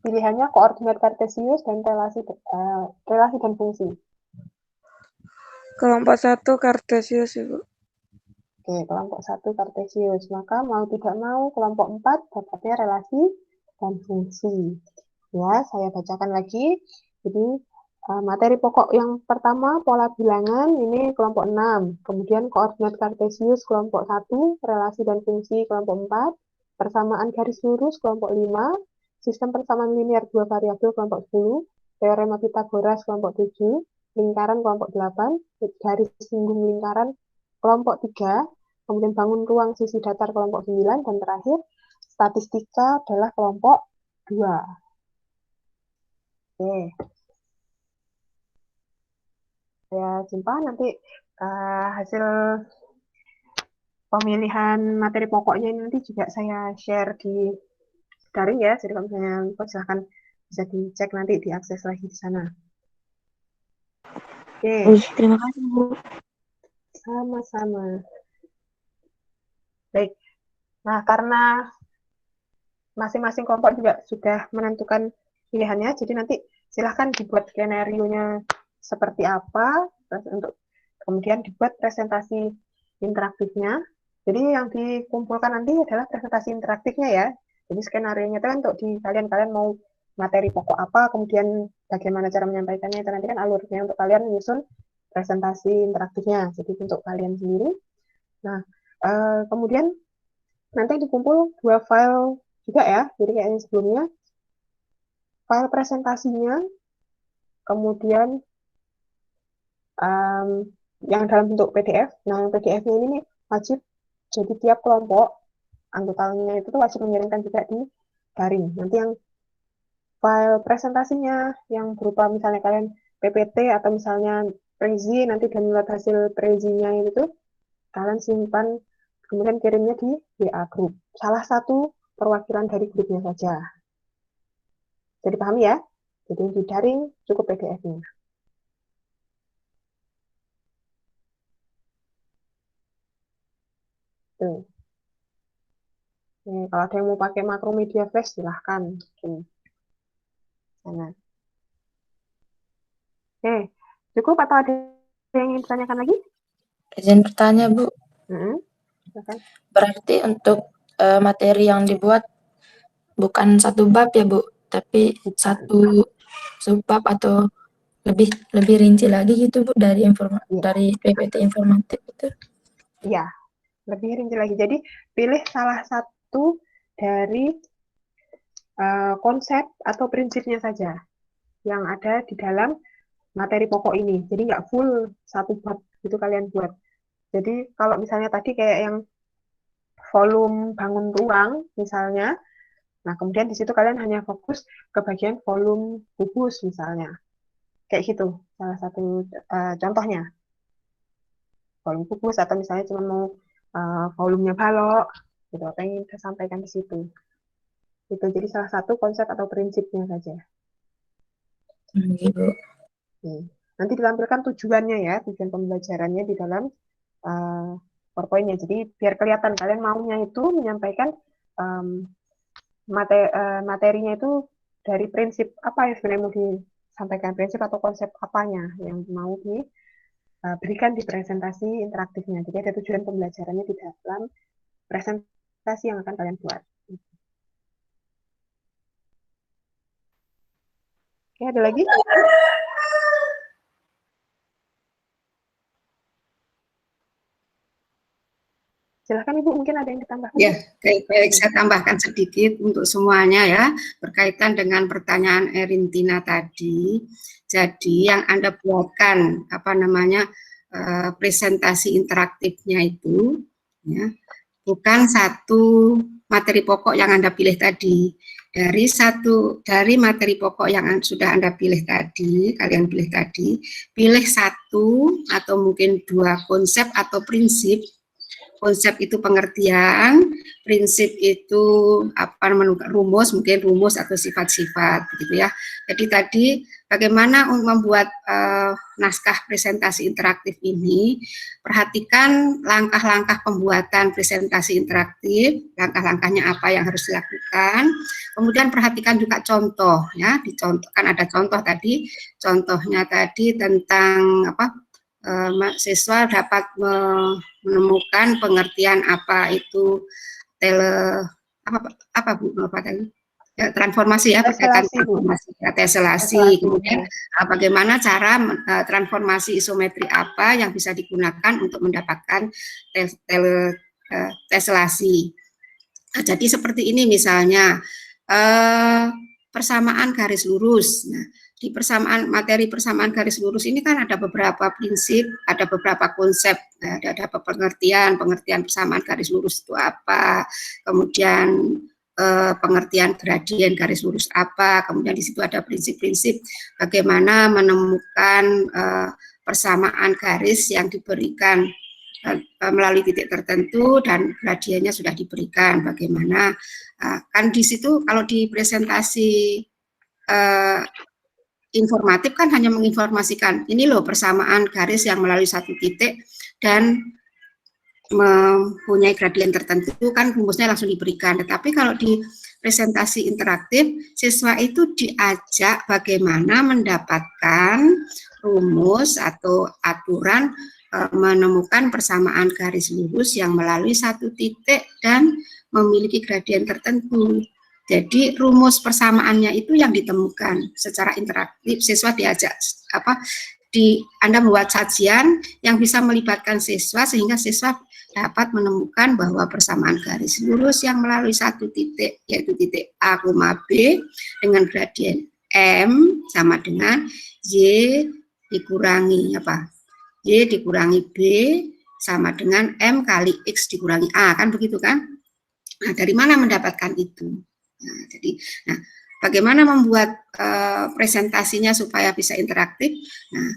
Pilihannya koordinat kartesius dan relasi dan fungsi. Kelompok 1 kartesius, Ibu. Oke, kelompok 1 kartesius. Maka mau tidak mau kelompok 4 dapatnya relasi dan fungsi. Ya, saya bacakan lagi. Jadi materi pokok yang pertama pola bilangan ini kelompok 6. Kemudian koordinat kartesius kelompok 1, relasi dan fungsi kelompok 4, persamaan garis lurus kelompok 5, sistem persamaan linear dua variabel kelompok 10, teorema Pitagoras kelompok 7, lingkaran kelompok 8, garis singgung lingkaran kelompok 3, kemudian bangun ruang sisi datar kelompok 9, dan terakhir statistika adalah kelompok 2. Oke. Saya simpan nanti hasil pemilihan materi pokoknya ini nanti juga saya share di daring ya. Jadi kalau misalnya silahkan bisa dicek nanti diakses lagi di sana. Oke. Terima kasih, Bu. Sama-sama. Baik. Nah, karena masing-masing kelompok juga sudah menentukan pilihannya, jadi nanti silahkan dibuat skenario-nya seperti apa, untuk kemudian dibuat presentasi interaktifnya. Jadi yang dikumpulkan nanti adalah presentasi interaktifnya ya. Jadi skenario-nya itu kan untuk di kalian mau materi pokok apa, kemudian bagaimana cara menyampaikannya, itu nanti kan alurnya untuk kalian menyusun presentasi interaktifnya. Jadi untuk kalian sendiri. Nah, kemudian nanti dikumpul 2 file juga ya. Jadi kayak yang sebelumnya, file presentasinya, kemudian yang dalam bentuk PDF. Nah, yang PDF-nya ini nih wajib, jadi tiap kelompok anggotanya itu tuh wajib mengirimkan juga di daring. Nanti yang file presentasinya yang berupa misalnya kalian PPT atau misalnya Prezi, nanti download hasil Prezinya itu kalian simpan, kemudian kirimnya di WA group. Salah satu perwakilan dari grupnya saja. Jadi paham ya? Jadi di daring cukup PDF-nya. Tuh. Kalau ada yang mau pakai Macromedia Flash, silahkan. Oke. Sana. Oke, cukup atau ada yang ingin ditanyakan lagi? Izin bertanya, Bu. Silakan. Berarti untuk materi yang dibuat bukan satu bab ya, Bu, tapi satu subbab atau lebih rinci lagi gitu, Bu, dari dari PPT informatif itu. Iya, lebih rinci lagi. Jadi pilih salah satu dari konsep atau prinsipnya saja yang ada di dalam materi pokok ini. Jadi nggak full satu bab itu kalian buat. Jadi kalau misalnya tadi kayak yang volume bangun ruang misalnya, nah kemudian di situ kalian hanya fokus ke bagian volume kubus misalnya. Kayak gitu, salah satu contohnya. Volume kubus atau misalnya cuma mau volumenya balok, gitu, apa yang ingin saya sampaikan di situ. Itu jadi salah satu konsep atau prinsipnya saja. Gitu. Nanti dilampirkan tujuannya ya, tujuan pembelajarannya di dalam PowerPoint-nya. Jadi biar kelihatan kalian maunya itu menyampaikan materinya itu dari prinsip apa yang sebenarnya mau disampaikan, prinsip atau konsep apanya yang mau diberikan di presentasi interaktifnya. Jadi ada tujuan pembelajarannya di dalam presentasi yang akan kalian buat. Oke, ada lagi? Silahkan Ibu, mungkin ada yang ditambahkan. Ya, baik, saya tambahkan sedikit untuk semuanya ya, berkaitan dengan pertanyaan Erintina tadi. Jadi yang Anda buatkan, presentasi interaktifnya itu, ya, bukan satu materi pokok yang Anda pilih tadi. Dari materi pokok yang sudah Anda pilih tadi, kalian pilih tadi, pilih satu atau mungkin dua konsep atau prinsip. Konsep itu pengertian, prinsip itu rumus, mungkin rumus atau sifat-sifat, begitu ya. Jadi tadi bagaimana untuk membuat naskah presentasi interaktif ini, perhatikan langkah-langkah pembuatan presentasi interaktif, langkah-langkahnya apa yang harus dilakukan. Kemudian perhatikan juga contoh, ya. Kan ada contoh tadi, contohnya tadi tentang siswa dapat menemukan pengertian apa itu transformasi ya, berkaitan transformasi, teselasi, kemudian bagaimana cara transformasi isometri apa yang bisa digunakan untuk mendapatkan teselasi. Jadi seperti ini misalnya persamaan garis lurus. Nah, di materi persamaan garis lurus ini kan ada beberapa prinsip, ada beberapa konsep, ada pengertian persamaan garis lurus itu apa, kemudian pengertian gradien garis lurus apa, kemudian di situ ada prinsip-prinsip bagaimana menemukan persamaan garis yang diberikan melalui titik tertentu dan gradiennya sudah diberikan, bagaimana kan di situ kalau di presentasi informatif kan hanya menginformasikan ini loh persamaan garis yang melalui satu titik dan mempunyai gradien tertentu, kan rumusnya langsung diberikan. Tetapi kalau di presentasi interaktif, siswa itu diajak bagaimana mendapatkan rumus atau aturan menemukan persamaan garis lurus yang melalui satu titik dan memiliki gradien tertentu. Jadi rumus persamaannya itu yang ditemukan secara interaktif. Siswa diajak Anda membuat sajian yang bisa melibatkan siswa sehingga siswa dapat menemukan bahwa persamaan garis lurus yang melalui satu titik yaitu titik A, B dengan gradien M sama dengan Y dikurangi Y dikurangi B sama dengan M kali X dikurangi A, kan begitu kan? Nah, dari mana mendapatkan itu? Nah, bagaimana membuat presentasinya supaya bisa interaktif? Nah,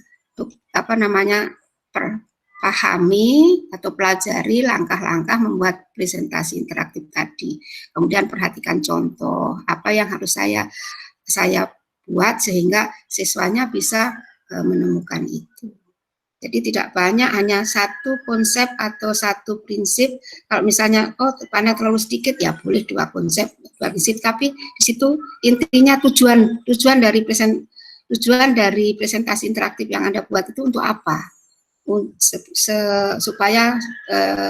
pahami atau pelajari langkah-langkah membuat presentasi interaktif tadi. Kemudian perhatikan contoh apa yang harus saya buat sehingga siswanya bisa menemukan itu. Jadi tidak banyak, hanya satu konsep atau satu prinsip. Kalau misalnya, oh panel terlalu sedikit, ya boleh dua konsep, dua prinsip. Tapi di situ intinya tujuan dari presentasi interaktif yang Anda buat itu untuk apa? Supaya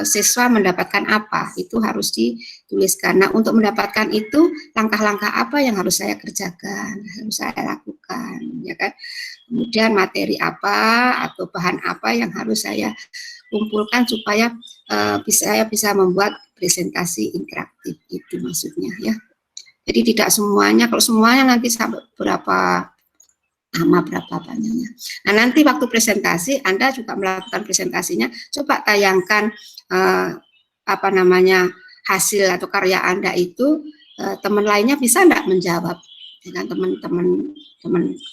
siswa mendapatkan apa, itu harus dituliskan. Nah, untuk mendapatkan itu, langkah-langkah apa yang harus saya kerjakan, harus saya lakukan, ya kan? Kemudian materi apa atau bahan apa yang harus saya kumpulkan supaya saya bisa membuat presentasi interaktif, itu maksudnya ya. Jadi tidak semuanya, kalau semuanya nanti sampai berapa lama, berapa banyaknya. Nah, nanti waktu presentasi Anda juga melakukan presentasinya, coba tayangkan hasil atau karya Anda itu, teman lainnya bisa enggak menjawab, dengan teman-teman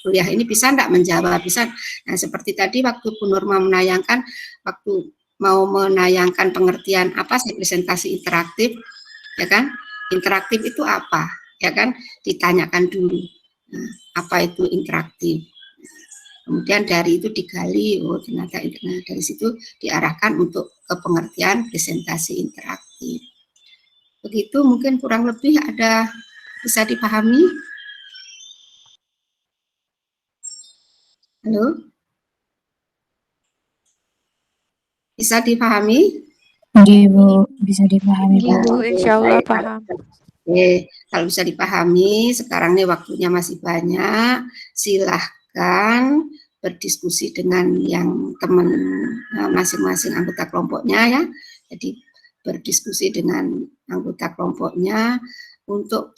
kuliah ini bisa enggak menjawab, bisa. Nah, seperti tadi waktu Bu Nurma menayangkan, waktu mau menayangkan pengertian apa sih presentasi interaktif, ya kan? Interaktif itu apa, ya kan? Ditanyakan dulu. Nah, apa itu interaktif? Kemudian dari itu digali, oh ternyata dari situ diarahkan untuk ke pengertian presentasi interaktif. Begitu mungkin kurang lebih ada bisa dipahami. Halo? Bisa dipahami? Oke, Bu, bisa dipahami, Bu. Ibu, insya Allah paham. Oke, kalau bisa dipahami, sekarang nih waktunya masih banyak, silahkan berdiskusi dengan yang teman masing-masing anggota kelompoknya ya. Jadi berdiskusi dengan anggota kelompoknya untuk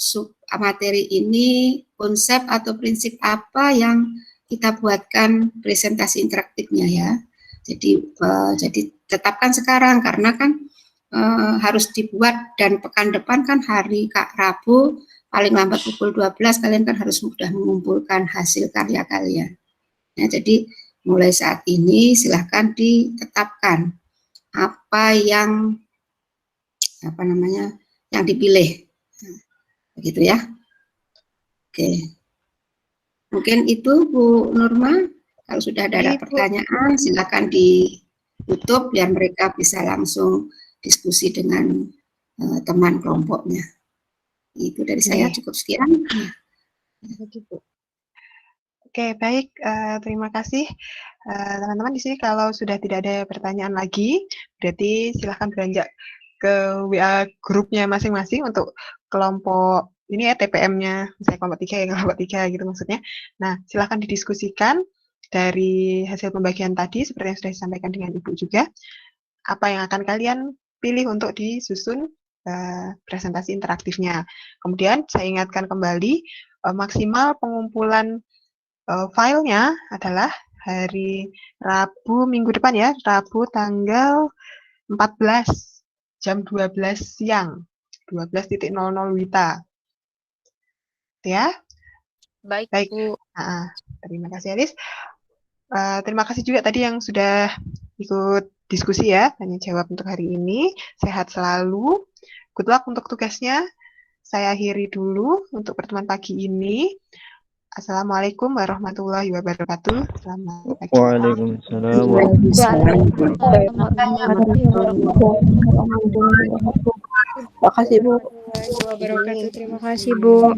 materi ini, konsep atau prinsip apa yang kita buatkan presentasi interaktifnya ya. Jadi tetapkan sekarang, karena kan harus dibuat, dan pekan depan kan hari Rabu paling lambat pukul 12 kalian kan harus sudah mengumpulkan hasil karya kalian. Ya, jadi mulai saat ini silahkan ditetapkan apa yang yang dipilih, begitu ya. Oke, mungkin itu Bu Nurma. Kalau sudah ada pertanyaan silahkan ditutup biar mereka bisa langsung diskusi dengan teman kelompoknya. Itu dari saya cukup sekian. Oke, baik. Terima kasih teman-teman di sini. Kalau sudah tidak ada pertanyaan lagi, berarti silahkan beranjak ke WA grupnya masing-masing untuk kelompok ini ya, TPM-nya, misalnya kelompok 3 ya, kelompok 3 gitu maksudnya. Nah, silahkan didiskusikan dari hasil pembagian tadi, seperti yang sudah disampaikan dengan Ibu juga, apa yang akan kalian pilih untuk disusun presentasi interaktifnya. Kemudian saya ingatkan kembali, maksimal pengumpulan filenya adalah hari Rabu minggu depan ya, Rabu tanggal 14 jam 12 siang, 12.00 WITA. Ya. Baik, Bu. Terima kasih Alis. Terima kasih juga tadi yang sudah ikut diskusi ya, tanya jawab untuk hari ini. Sehat selalu. Good luck untuk tugasnya. Saya akhiri dulu untuk pertemuan pagi ini. Assalamualaikum warahmatullahi wabarakatuh. Selamat pagi. Waalaikumsalam. Terima kasih Bu. Terima kasih, Bu.